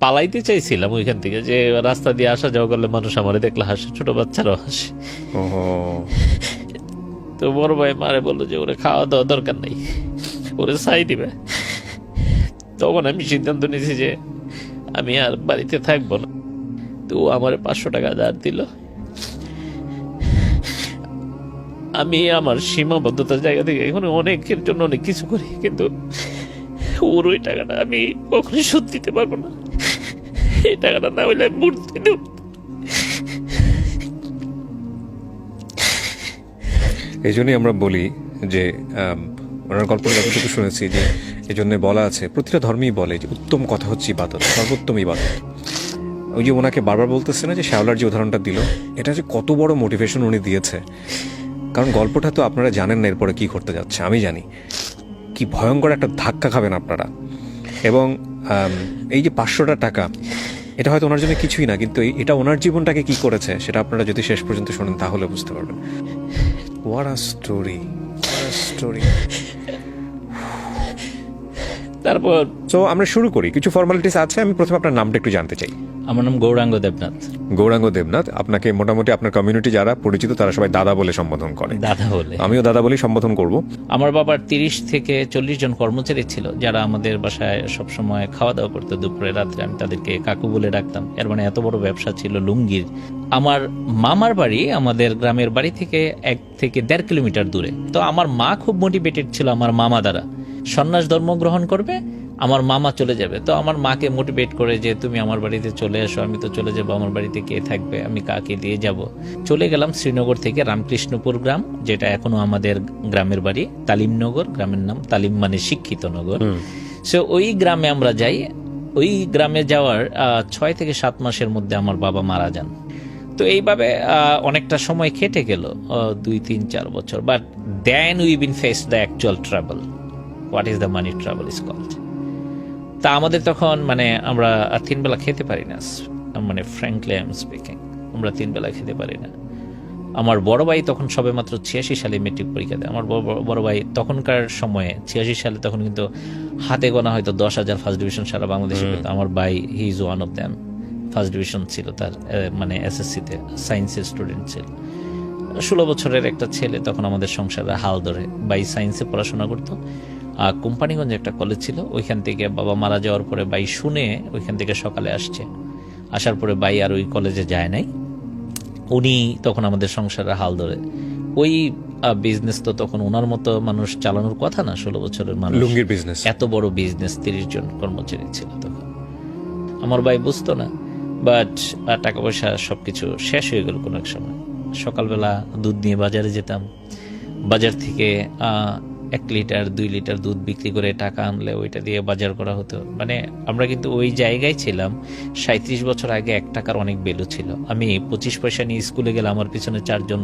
পালাইতে চাইছিলাম ওইখান থেকে, যে রাস্তা দিয়ে আসা যাওয়া করলে মানুষ আমারে দেখলে হাসে, ছোট বাচ্চারাও হাসে। তো বড় ভাই মারে বললো যে ওরে খাওয়া দাওয়া দরকার নেই, ওরে ছাই দিবে। তখন আমি সিদ্ধান্ত নিয়েছি যে আমি আর বাড়িতে থাকবো না। তো আমার 500 টাকা ধার দিল। আমি আমার সীমাবদ্ধতার জায়গা থেকে এখন অনেকের জন্য অনেক কিছু করি, কিন্তু ওর ওই টাকাটা আমি কখনোই শোধ দিতে পারবো না। এই টাকাটা না হইলে আমি মরতে দেব। এই জন্যই আমরা বলি যে ওনার গল্পের যতটুকু শুনেছি, যে এই জন্য বলা আছে, প্রতিটা ধর্মেই বলে যে উত্তম কথা হচ্ছে ইবাদত, সর্বোত্তম ইবাদত। ওই যে ওনাকে বারবার বলতেছে না যে শ্যাওলার যে উদাহরণটা দিল, এটা যে কত বড় মোটিভেশন উনি দিয়েছে। কারণ গল্পটা তো আপনারা জানেন না এরপরে কি করতে যাচ্ছে, আমি জানি কি ভয়ঙ্কর একটা ধাক্কা খাবেন আপনারা। এবং এই যে 500টা টাকা, এটা হয়তো ওনার জন্য কিছুই না, কিন্তু এটা ওনার জীবনটাকে কি করেছে সেটা আপনারা যদি শেষ পর্যন্ত শোনেন তাহলে বুঝতে পারবেন। What a story, what a story. তারপর তো আমরা শুরু করি, কিছু ফর্মালিটিস আছে। আমি প্রথমে আপনার নামটা একটু জানতে চাই। আমার নাম গৌরাঙ্গ দেবনাথ। গৌরাঙ্গ দেবনাথ, আপনাকে মোটামুটি আপনার কমিউনিটি যারা পরিচিত তারা সবাই দাদা বলে সম্বোধন করে। দাদা বলে, আমিও দাদা বলেই সম্বোধন করব। আমার বাবার 30 থেকে 40 জন কর্মচারী ছিল, যারা আমাদের বাসায় সবসময় খাওয়া দাওয়া করতো দুপুরে রাত্রে। আমি তাদেরকে কাকু বলে ডাকতাম। এর মানে এত বড় ব্যবসা ছিল লুঙ্গির। আমার মামার বাড়ি আমাদের গ্রামের বাড়ি থেকে 1 থেকে 1.5 কিলোমিটার দূরে। তো আমার মা খুব মোটিভেটেড ছিল আমার মামা দ্বারা, সন্ন্যাস ধর্ম গ্রহণ করবে, আমার মামা চলে যাবে। তো আমার মাকে মোটিভেট করে যে তুমি আমার বাড়িতে চলে এসো, আমি তো চলে যাব, আমার বাড়িতে কে থাকবে, আমি কাকে দিয়ে যাব। চলে গেলাম শ্রীনগর থেকে রামকৃষ্ণপুর গ্রাম, যেটা এখনো আমাদের গ্রামের বাড়ি, তালিমনগর, গ্রামের নাম তালিম মানে শিক্ষিত নগর। সো ওই গ্রামে আমরা যাই। ওই গ্রামে যাওয়ার 6 থেকে 7 মাসের মধ্যে আমার বাবা মারা যান। তো এইভাবে অনেকটা সময় কেটে গেল, 2, 3, 4 বছর। But then we been face the actual trouble, what is the money trouble is called. তা আমাদের তখন মানে আমরা 3 বেলা খেতে পারি না, মানে ফ্র্যাঙ্কলি আই এম স্পিকিং, আমরা 3 বেলা খেতে পারি না। আমার বড় ভাই তখন সবে মাত্র 86 সালে মেট্রিক পরীক্ষা দেয়। আমার বড় ভাই তখনকার সময়ে 86 সালে তখন কিন্তু হাতে গোনা হয়তো 10,000 ফার্স্ট ডিভিশন সারা বাংলাদেশে পেত। আমার ভাই he is one of them, first division ছিল তার, মানে এসএসসিতে সায়েন্সের স্টুডেন্ট ছিল। 16 বছরের একটা ছেলে, তখন আমাদের সংসারে হাল ধরে। ভাই সায়েন্সে পড়াশোনা করতো। কোম্পানিগঞ্জে একটা কলেজ ছিল, ওইখান থেকে বাবা মারা যাওয়ার পরে ভাই শুনে ওইখান থেকে সকালে আসছে। আসার পরে ভাই আর ওই কলেজে যায় নাই। উনি তখন আমাদের সংসারে হাল ধরে। ওই বিজনেস তো তখন ওনার মতো মানুষ চালানোর কথা না, 16 বছরের মানুষ, লুঙ্গির বিজনেস, এত বড় বিজনেস, 30 জন কর্মচারী ছিল তখন। আমার ভাই বুঝতো না, বাট টাকা পয়সা সবকিছু শেষ হয়ে গেল কোনো এক সময়। সকালবেলা দুধ নিয়ে বাজারে যেতাম, বাজার থেকে 1 লিটার 2 লিটার দুধ বিক্রি করে টাকা আনলে ওইটা দিয়ে বাজার করা হতো। মানে আমরা কিন্তু ওই জায়গায় ছিলাম। 37 বছর আগে 1 টাকার অনেক ভ্যালু ছিল। আমি 25 পয়সা নিয়ে স্কুলে গেলে আমার পিছনে 4 জন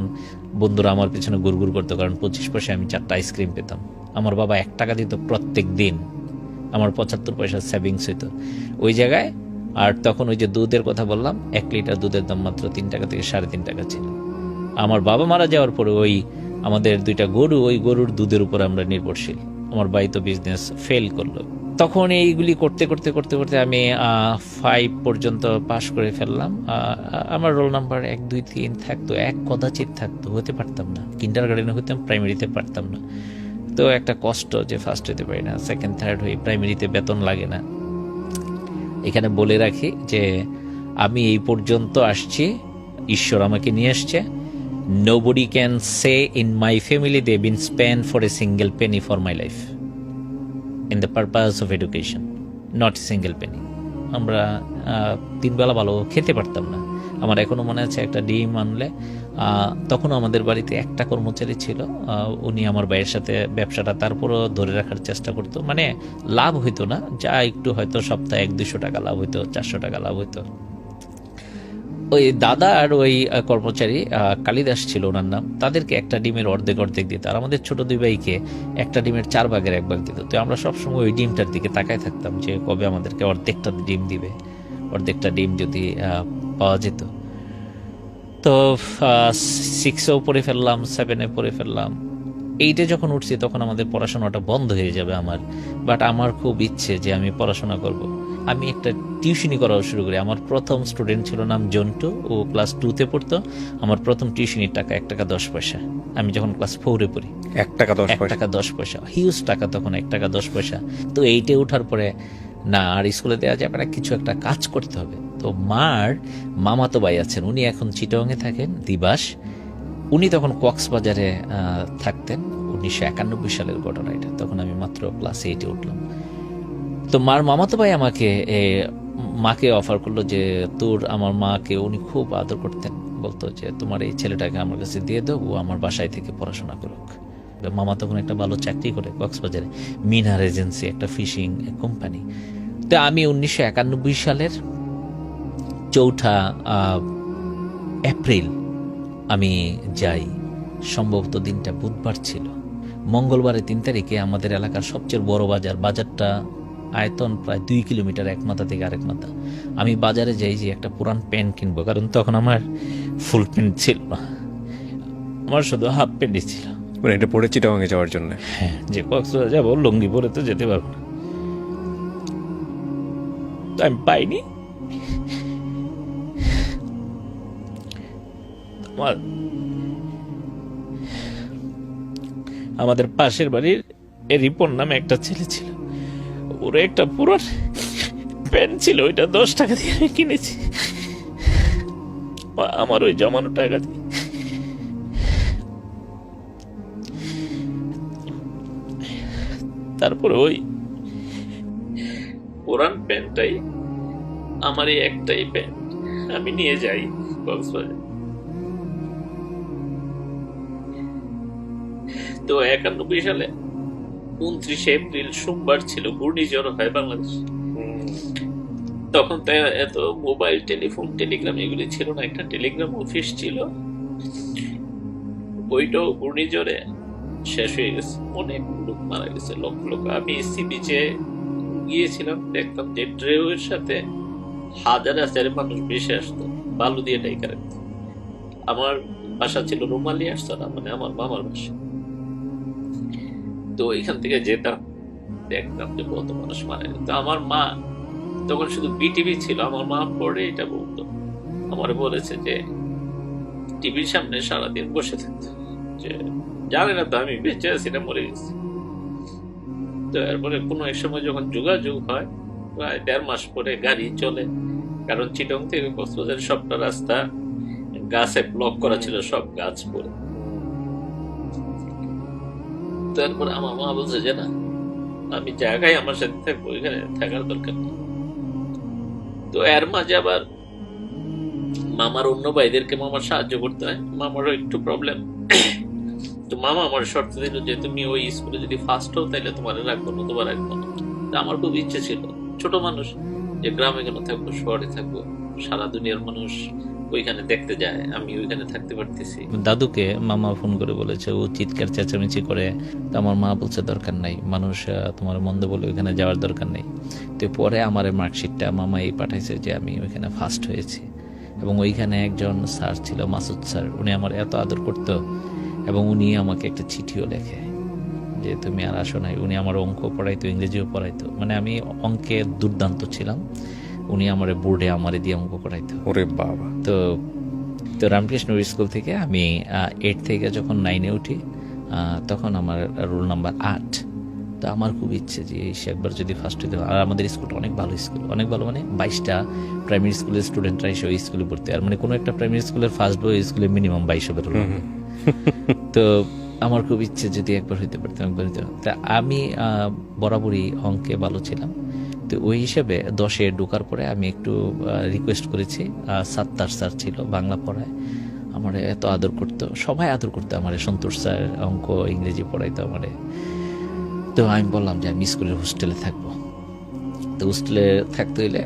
বন্ধুরা আমার পিছনে গুড়গুড় করতো, কারণ 25 পয়সা আমি 4টা আইসক্রিম পেতাম। আমার বাবা 1 টাকা দিত প্রত্যেক দিন, আমার 75 পয়সা সেভিংস হইতো ওই জায়গায়। আর তখন ওই যে দুধের কথা বললাম, 1 লিটার দুধের দাম মাত্র 3 টাকা থেকে 3.5 টাকা ছিল। আমার বাবা মারা যাওয়ার পরে ওই আমাদের 2টা গরু, ওই গরুর দুধের উপর আমরা নির্ভরশীল। আমার ভাই তো বিজনেস ফেল করলো। তখন এইগুলি করতে করতে করতে করতে আমি 5 পর্যন্ত পাশ করে ফেললাম। আমার রোল নাম্বার 1, 2, 3 থাকতো, 1 কদাচিৎ থাকতো, হতে পারতাম না। কিন্ডারগার্টেনে হইতাম, প্রাইমারিতে পারতাম না। তো একটা কষ্ট যে ফার্স্ট হতে পারি না, সেকেন্ড থার্ড হই, প্রাইমারিতে বেতন লাগে না। এখানে বলে রাখি যে আমি এই পর্যন্ত আসছি, ঈশ্বর আমাকে নিয়ে আসছে। Nobody can say in my family they've been spent for a single penny for my life in the purpose of education, not a single penny. আমরা 3 বেলা ভালো খেতে পারতাম না। আমার এখনো মনে আছে, একটা ডিম আনলে, তখনও আমাদের বাড়িতে একটা কর্মচারী ছিল, উনি আমার ভাইয়ের সাথে ব্যবসাটা তারপরও ধরে রাখার চেষ্টা করতো। মানে লাভ হইতো না, যা একটু হয়তো সপ্তাহে 100-200 টাকা লাভ হইতো, 400 টাকা লাভ হইতো। ওই দাদা আর ওই কর্মচারী কালিদাস ছিল ওনার নাম, তাদেরকে একটা ডিমের অর্ধেক অর্ধেক দিত, আর আমাদের ছোট 2 ভাইকে একটা ডিমের 4 ভাগের 1 ভাগ দিত। তো আমরা সবসময় ওই ডিমটার দিকে তাকায় থাকতাম যে কবে আমাদেরকে অর্ধেকটা ডিম দিবে, অর্ধেকটা ডিম যদি পাওয়া যেত। তো 6-এও পড়ে ফেললাম, 7-এ পড়ে ফেললাম। 8-এ যখন উঠছি তখন আমাদের পড়াশোনাটা বন্ধ হয়ে যাবে আমার। বাট আমার খুব ইচ্ছে যে আমি পড়াশোনা করব। আমি একটা টিউশনি করাও শুরু করি। আমার প্রথম স্টুডেন্ট ছিল নাম জন্টু, ও ক্লাস 2-তে পড়তো। আমার প্রথম টিউশনির টাকা 1 টাকা 10 পয়সা, আমি যখন ক্লাস 4-এ পড়ি। 1 টাকা 10 1 পয়সা। টাকা 10 পয়সা, হিউজ টাকা তখন, 1 টাকা 10 পয়সা। তো 8-এ ওঠার পরে না আর স্কুলে দেওয়া যাবে না, কিছু একটা কাজ করতে হবে। তো মার মামাতো ভাই আছেন, উনি এখন চিটাগংয়ে থাকেন, দিবাস। উনি তখন কক্সবাজারে থাকতেন। 1991 সালের ঘটনা এটা, তখন আমি মাত্র ক্লাস 8-এ উঠলাম। তো মার মামাতো ভাই আমাকে মাকে অফার করলো যে তোর, আমার মাকে উনি খুব আদর করতেন, বলতো যে তোমার এই ছেলেটাকে আমার কাছে দিয়ে দাও, ও আমার বাসায় থেকে পড়াশোনা করুক। মামা তখন একটা ভালো চাকরি করে কক্সবাজারে, মিনার এজেন্সি, একটা ফিশিং কোম্পানি। তো আমি 1991 সালের 4 এপ্রিল আমি যাই। সম্ভবত দিনটা বুধবার ছিল। মঙ্গলবারে 3 তারিখে আমাদের এলাকার সবচেয়ে বড় বাজার, বাজারটা আয়তন প্রায় 2 কিলোমিটার এক মাথা থেকে আরেক মাথা। আমি বাজারে যাই যে একটা পুরান প্যান্ট কিনবো, কারণ তখন আমার ফুল প্যান্ট ছিল না, আমার শুধু হাফ প্যান্টই ছিল। মানে এটা পরে চিটাগাংয়ে যাওয়ার জন্য? হ্যাঁ, যে কক্সবাজার যাবো, লুঙ্গি পরে তো যেতে পারবো না। তো আমি পাইনি। আমাদের পাশের বাড়ির রিপন নামে একটা ছেলে ছিল, ওর একটা পুরো প্যান্ট ছিল, ওইটা 10 টাকা দিয়ে আমি কিনেছি, আমার ওই জমানো টাকা দিয়ে। তারপরে ওই পুরান প্যান্টটাই, আমার এই একটাই প্যান্ট আমি নিয়ে যাই কক্সবাজার। তো 91 সালে 29 এপ্রিল সোমবার ছিল, ঘূর্ণিঝড় হয় বাংলাদেশ। তখন তো এত মোবাইল, টেলিফোন, টেলিগ্রাম এগুলি ছিল না। একটা টেলিগ্রাম অফিস ছিল, ওইটাও ঘূর্ণিঝড়ে শেষ হয়ে গেছে, অনেক লোক মারা গেছে, লক্ষ লোক। আমি সি বিচে গিয়েছিলাম, দেখতাম যে ড্রেউয়ের সাথে হাজার হাজার মানুষ ভেসে আসতো, বালু দিয়ে ডাইকা রাখতো। আমার বাসা ছিল রুমালি আসছাড়া, মানে আমার মামার বাসা। তো এখান থেকে যেতাম, দেখতাম যে কত মানুষ মারা যেত। আমার মা তখন শুধু বিটিভি ছিল, আমার মা পরে এটা বলতো, আমার বলেছে যে টিভির সামনে সারাদিন বসে থাকতো, যে জানে না তো আমি বেঁচে আছি না মরে গেছি। তো এরপরে কোনো এক সময় যখন যোগাযোগ হয়, প্রায় 1.5 মাস পরে গাড়ি চলে, কারণ চিটং থেকে কক্সবাজার সবটা রাস্তা গাছে ব্লক করা ছিল, সব গাছ পড়ে। তারপরে আমার মা বলছে যে না, আমি জায়গায় আমার সাথে থাকবো, এখানে থাকার দরকার নেই। তো এর মাঝে আবার মামার অন্য ভাইদেরকে মামার সাহায্য করতে হয়, মামারও একটু প্রবলেম। তো মামা আমার শর্ত দিল যে তুমি ওই স্কুলে যদি ফার্স্ট হও তাহলে তোমার রাখবো না, তোমার রাখবো না। আমার খুব ইচ্ছে ছিল, ছোট মানুষ, যে গ্রামে কেন থাকবো, শহরে থাকবো, সারা দুনিয়ার মানুষ ওইখানে দেখতে যায়, আমি ওইখানে থাকতে পারতেছি। দাদুকে মামা ফোন করে বলেছে, ও চিৎকার চেঁচামেচি করে। তো আমার মা বলছে দরকার নাই, মানুষ তোমার মন্দ বলে ওইখানে যাওয়ার দরকার নেই। তো পরে আমার মার্কশিটটা মামা এই পাঠাইছে যে আমি ওইখানে ফার্স্ট হয়েছি। এবং ওইখানে একজন স্যার ছিল, মাসুদ স্যার, উনি আমার এত আদর করতো, এবং উনি আমাকে একটা চিঠিও লেখে যে তুমি আর আসো নাই। উনি আমার অঙ্ক পড়াইতো, ইংরেজিও পড়াইতো, মানে আমি অঙ্কে দুর্দান্ত ছিলাম, উনি আমার বোর্ডে আমারে দিয়ে অঙ্ক করাইতো। ওরে বাবা। তো রামকৃষ্ণ স্কুল থেকে আমি 8 থেকে যখন 9-এ উঠি, তখন আমার রোল নাম্বার 8। তো আমার খুব ইচ্ছে যে একবার যদি ফার্স্ট হইতে। আর আমাদের স্কুলটা অনেক ভালো স্কুল, অনেক ভালো, মানে 22টা প্রাইমারি স্কুলের স্টুডেন্টরা এসে ওই স্কুলে পড়তে। আর মানে কোনো একটা প্রাইমারি স্কুলের ফার্স্ট বই স্কুলে মিনিমাম 22 বের হলো। তো আমার খুব ইচ্ছে যদি একবার হইতে পারতাম, একবার হইতে। তা আমি বরাবরই অঙ্কে ভালো ছিলাম। তো ওই হিসেবে 10-এ ঢোকার পরে আমি একটু রিকোয়েস্ট করেছি। সাত্তার স্যার ছিল, বাংলা পড়ায়, আমার এত আদর করতো, সবাই আদর করতো আমার। সন্তোষ স্যার অঙ্ক ইংরেজি পড়াইতো আমারে। তো আমি বললাম যে আমি স্কুলের হোস্টেলে থাকবো। তো হোস্টেলে থাকতে হইলে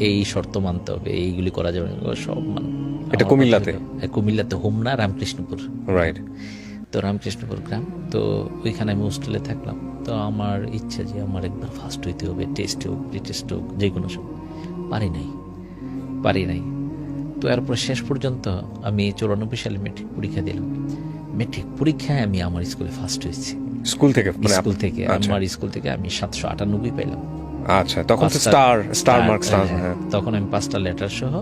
এই শর্ত মানতে হবে, এইগুলি করা যাবে না, সব এটা কুমিল্লাতে? কুমিল্লাতে, হোমনা, রামকৃষ্ণপুর। রাইট। তো রামকৃষ্ণপুর গ্রাম। তো ওইখানে আমি হোস্টেলে থাকলাম। তো আমার ইচ্ছা যে আমার একবার ফার্স্ট হইতে হবে, টেস্ট হোক, প্রিটেস্ট হোক, যে কোনো সব। পারি নাই। তো এরপর শেষ পর্যন্ত আমি 94 সালে মেট্রিক পরীক্ষা দিলাম। মেট্রিক পরীক্ষায় আমি আমার স্কুলে ফার্স্ট হয়েছি। স্কুল থেকে? স্কুল থেকে, আমার স্কুল থেকে আমি 798 পাইলাম। আচ্ছা, তখন তো স্টার মার্কস। তখন আমি 5টা লেটার সহ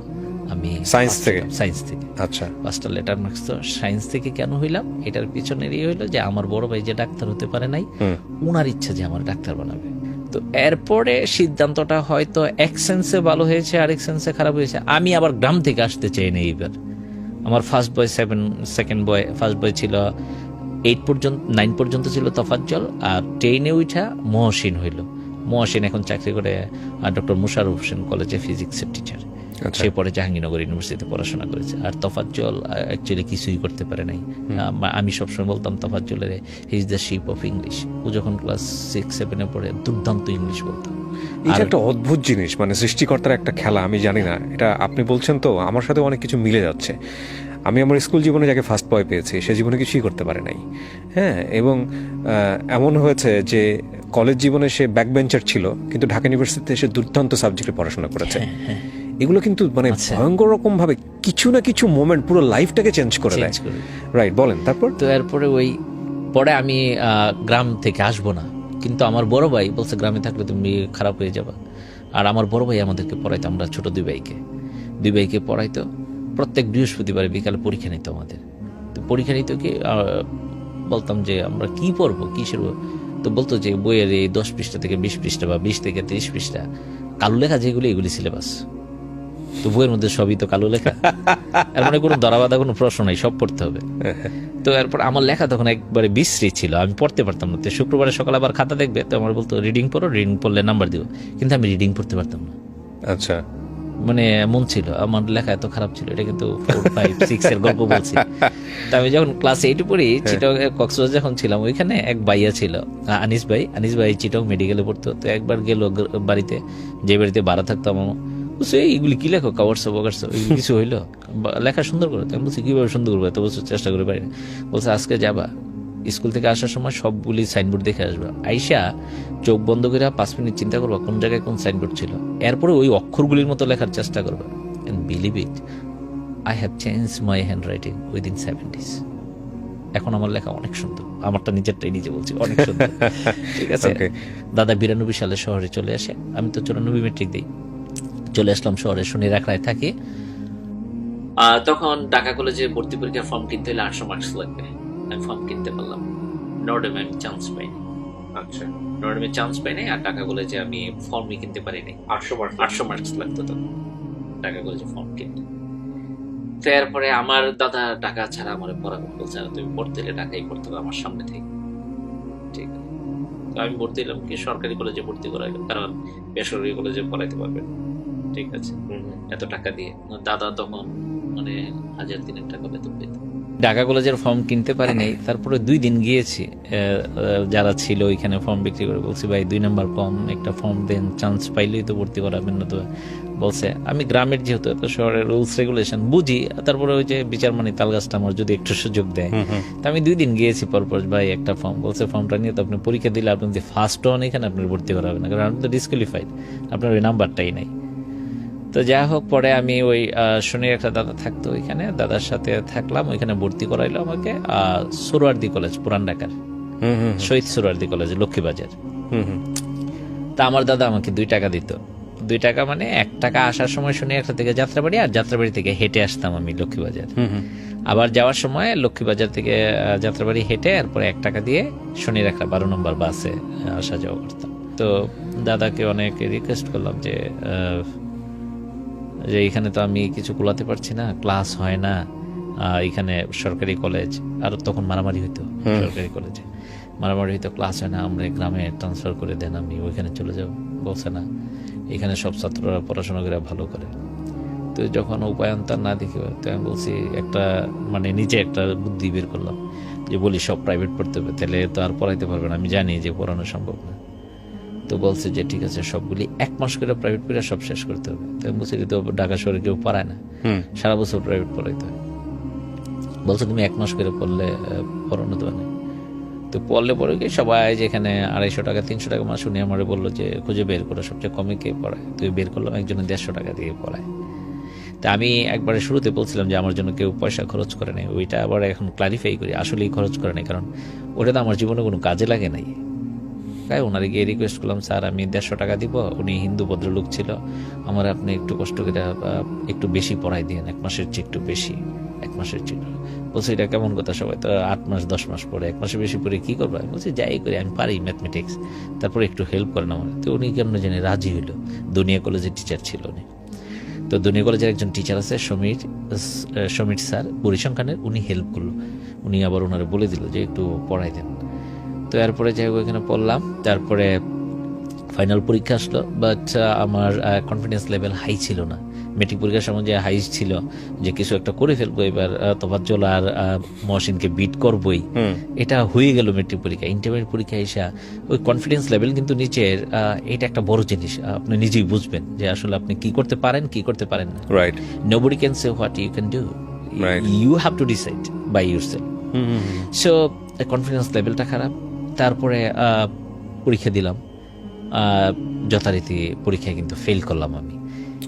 আমি সায়েন্স থেকে? সায়েন্স থেকে। আচ্ছা, 5টা লেটার মার্কস। তো সায়েন্স থেকে কেন হইলাম, এটার পিছনের হইলো যে আমার বড় ভাই যে ডাক্তার হতে পারে নাই, উনার ইচ্ছা যে আমার ডাক্তার বানাবে। তো এরপরে সিদ্ধান্তটা হয়তো এক সেন্সে ভালো হয়েছে, আরেক সেন্সে খারাপ হয়েছে। আমি আবার গ্রাম থেকে আসতে চাই না এইবার। আমার first boy 7, second boy, first boy ছিল 9 পর্যন্ত ছিল তফাজ্জল, আর 10-এ উঠা মহসিন হইল। মহসিন এখন চাকরি করে ডক্টর মুশারফ হোসেন কলেজে ফিজিক্সের টিচার। সে পরে জাহাঙ্গীরনগর ইউনিভার্সিটিতে পড়াশোনা করেছে। আর তফাজ্জল অ্যাকচুয়ালি কিছুই করতে পারে নাই। আমি সবসময় বলতাম তফাজ্জলের he is the ship of English. ও যখন ক্লাস 6-7-এ পড়ে দুর্দান্ত ইংলিশ বলতাম। এটা একটা অদ্ভুত জিনিস, মানে সৃষ্টিকর্তার একটা খেলা। আমি জানি না, এটা আপনি বলছেন তো আমার সাথে অনেক কিছু মিলে যাচ্ছে। আমি আমার স্কুল জীবনে যাকে ফার্স্ট বয় পেয়েছি সে জীবনে কিছুই করতে পারে নাই। হ্যাঁ, এবং এমন হয়েছে যে কলেজ জীবনে সে ব্যাক বেঞ্চার ছিল, কিন্তু ঢাকা ইউনিভার্সিটিতে সে দুর্দান্ত সাবজেক্টে পড়াশোনা করেছে। এগুলো কিন্তু মানে ভয়ঙ্কর রকম ভাবে কিছু না কিছু মোমেন্ট পুরো লাইফটাকে চেঞ্জ করে দেয়। রাইট, বলেন তারপর। তো এরপরে ওই পরে আমি গ্রাম থেকে আসবো না, কিন্তু আমার বড় ভাই বলছে গ্রামে থাকলে তুমি খারাপ হয়ে যাবা। আর আমার বড় ভাই আমাদেরকে পড়াইতো, আমরা ছোট দুই ভাইকে পড়াইতো। প্রত্যেক বৃহস্পতিবারে বিকালে পরীক্ষা নিত আমাদের। তো পরীক্ষা নিত কি বলতাম যে আমরা কি পড়বো, কিসের, তো বলতো যে বইয়ের এই 10 পৃষ্ঠা থেকে 20 পৃষ্ঠা বা 20 থেকে 30 পৃষ্ঠা কালো লেখা যেগুলি, এগুলি সিলেবাস। তো বইয়ের মধ্যে সবই তো কালো লেখা, এর মানে কোনো ধরাবাধা কোনো প্রশ্ন নাই, সব পড়তে হবে। তো এরপর আমার লেখা তখন একবারে বিশ্রী ছিল, আমি পড়তে পারতাম না। তো শুক্রবারে সকালে আবার খাতা দেখবে, তো আমার বলতো রিডিং পড়ো, রিডিং পড়লে নাম্বার দিব, কিন্তু আমি রিডিং পড়তে পারতাম না। আচ্ছা, মানে মন ছিল, আমার লেখা এত খারাপ ছিল। এটা কিন্তু 4, 5, 6 এর গল্প বলছি। তা আমি যখন ক্লাস 8 পড়ি, চিটং কক্সবাজার যখন ছিলাম, ওইখানে এক ভাইয়া ছিল আনিস ভাই চিটং মেডিকেলে পড়তো। তো একবার গেল বাড়িতে, যে বাড়িতে ভাড়া থাকতাম, বলছে এইগুলি কি লেখো, কাওয়ারসো বগারসো, এগুলি কিছু হইলো, লেখা সুন্দর করে। আমি বলছি কিভাবে সুন্দর করবো, এত বছর চেষ্টা করে পারি না। বলছে আজকে যাবা, স্কুল থেকে আসার সময় সবগুলি সাইনবোর্ড দেখে আসবা, আইসা চোখ বন্ধ করে 5 মিনিট চিন্তা করবা কোন জায়গায় কোন সাইনবোর্ড ছিল, এরপরে ওই অক্ষরগুলির মতো লেখার চেষ্টা করবা। And believe it, I have change my handwriting within 7 days। এখন আমার লেখা অনেক সুন্দর, আমারটা নিজেরটাই নিজে বলছি, অনেক সুন্দর। ঠিক আছে। দাদা 92 সালে শহরে চলে আসে, আমি তো 94 মেট্রিক দিই। চলে আসলাম শহরে, শনি রাখড়ায় থাকি। তখন ঢাকা কলেজে ভর্তি পরীক্ষার ফর্ম কিনতে হলে 800 মার্কস লাগবে। আমি ফর্ম কিনতে পারলাম, নর্ডেমে আমি চান্স পাইনি। আচ্ছা, নর্ডেমে চান্স পাইনি। আর ঢাকা কলেজে আমি ফর্মই কিনতে পারিনি, 800 মার্কস লাগতো তখন ঢাকা কলেজে ফর্ম কিনতে। তো এরপরে আমার দাদা ঢাকা ছাড়া আমার পড়াবে, বলছে তুমি পড়তে হলে ঢাকাই পড়তে হবে আমার সামনে থেকে। ঠিক আছে, তো আমি ভর্তি হলাম কি সরকারি কলেজে ভর্তি করাইলাম, কারণ বেসরকারি কলেজে পড়াইতে পারবে। ঠিক আছে, এত টাকা দিয়ে। দাদা তখন মানে 1000-3 টাকা বেতন পেত। ঢাকা কলেজের ফর্ম কিনতে পারি নাই। তারপরে 2 দিন গিয়েছি, যারা ছিল ওইখানে ফর্ম বিক্রি করে, বলছি ভাই 2 নাম্বার কম, একটা ফর্ম দেন, চান্স পাইলেই তো ভর্তি করাবেন না। তো বলছে আমি গ্রামের, যেহেতু এত শহরের রুলস রেগুলেশন বুঝি, তারপরে ওই যে বিচারমানি তালগাছটা আমার যদি একটু সুযোগ দেয়। তা আমি 2 দিন গিয়েছি পরপর, ভাই একটা ফর্ম। বলছে ফর্মটা নিয়ে তো আপনি পরীক্ষা দিলে আপনি যদি ফার্স্ট হন এখানে আপনার ভর্তি করা হবে না, কারণ আপনি তো ডিসকুয়ালিফাইড, আপনার ওই নাম্বারটাই নাই। তো যাই হোক, পরে আমি ওই শনির একটা দাদা থাকতো ওইখানে, দাদার সাথে থাকলাম, ওইখানে ভর্তি করাইলো আমাকে সোহরাওয়ার্দী কলেজ, পুরান ঢাকার শহীদ সোহরাওয়ার্দী কলেজ, লক্ষ্মীবাজার। তা আমার দাদা আমাকে 2 টাকা দিত। 2 টাকা মানে 1 টাকা আসার সময় শনি একটা থেকে যাত্রাবাড়ি, আর যাত্রাবাড়ি থেকে হেঁটে আসতাম আমি লক্ষ্মীবাজার। আবার যাওয়ার সময় লক্ষ্মীবাজার থেকে যাত্রাবাড়ি হেঁটে, এরপরে 1 টাকা দিয়ে শনির একটা 12 নম্বর বাসে আসা যাওয়া করতাম। তো দাদাকে অনেক রিকোয়েস্ট করলাম যে এখানে তো আমি কিছু কুলাতে পারছি না, ক্লাস হয় না, এখানে সরকারি কলেজ, আর তখন মারামারি হইতো সরকারি কলেজে, মারামারি হইতো, ক্লাস হয় না, আমরা গ্রামে ট্রান্সফার করে দেন, আমি ওইখানে চলে যাব। বলছে না, এখানে সব ছাত্ররা পড়াশোনা করে ভালো করে। তো যখন উপায়ন্তর না দেখি, তো আমি বলছি একটা মানে নিজে একটা বুদ্ধি বের করলাম, যে বলি সব প্রাইভেট পড়তে হবে, তাহলে তো আর পড়াইতে পারবে না, আমি জানি যে পড়ানো সম্ভব না। তো বলছে যে ঠিক আছে, সবগুলি 1 মাস করে প্রাইভেট করে সব শেষ করতে হবে। তো আমি বলছি তো ঢাকা শহরে কেউ পড়ায় না, সারা বছর প্রাইভেট পড়াইতে হয়। বলছে তুমি 1 মাস করে পড়লে পড়ানো দেবে না। তো পড়লে পরে কি সবাই যেখানে 250 টাকা 300 টাকা মাস, উনি আমার বললো যে খুঁজে বের করো সবচেয়ে কমে কে পড়ায়। তুই বের করলাম, একজনে 150 টাকা দিয়ে পড়ায়। তা আমি একবারে শুরুতে বলছিলাম যে আমার জন্য কেউ পয়সা খরচ করে নাই, ওইটা আবার এখন ক্লারিফাই করি, আসলেই খরচ করে নাই, কারণ ওটা তো আমার জীবনে কোনো কাজে লাগে নাই। তাই ওনারে গিয়ে রিকোয়েস্ট করলাম, স্যার আমি 150 টাকা দিব, উনি হিন্দু ভদ্রলোক ছিল, আমার আপনি একটু কষ্ট করে একটু বেশি পড়াই দিন, 1 মাসের চেয়ে একটু বেশি, 1 মাসের চেয়ে। বলছে এটা কেমন কথা, সবাই তো 8 মাস 10 মাস পরে 1 মাসে বেশি পড়ে কি করবো? আমি বলছি যাই করি, আমি পারি ম্যাথমেটিক্স, তারপরে একটু হেল্প করেন আমার। তো উনি কেমন জানি রাজি হইলো, দুনিয়া কলেজের টিচার ছিল উনি। তো দুনিয়া কলেজের একজন টিচার আছে সমীর স্যার পরিসংখ্যানের, উনি হেল্প করলো, উনি আবার ওনারে বলে দিল যে একটু পড়াই দেন। তো এরপরে যাই হোক এখানে পড়লাম, তারপরে ফাইনাল পরীক্ষা আসলো, বাট আমার কনফিডেন্স লেভেল হাই ছিল না। মেট্রিক পরীক্ষার সময় যে হাই ছিল যে কিছু একটা করে ফেলবো, এবার তোফাজ্জল আর মহসিনকে বিট করবই, এটা হয়ে গেল মেট্রিক পরীক্ষা। ইন্টারমিডিয়েট পরীক্ষা এসে ওই কনফিডেন্স লেভেল কিন্তু নিচের, এটা একটা বড় জিনিস, আপনি নিজেই বুঝবেন যে আসলে আপনি কি করতে পারেন কি করতে পারেন না। Right, nobody can say what you can do, you have to decide by yourself. So confidence লেভেলটা খারাপ। তারপরে পরীক্ষা দিলাম, যথারীতি পরীক্ষায় কিন্তু ফেল করলাম আমি।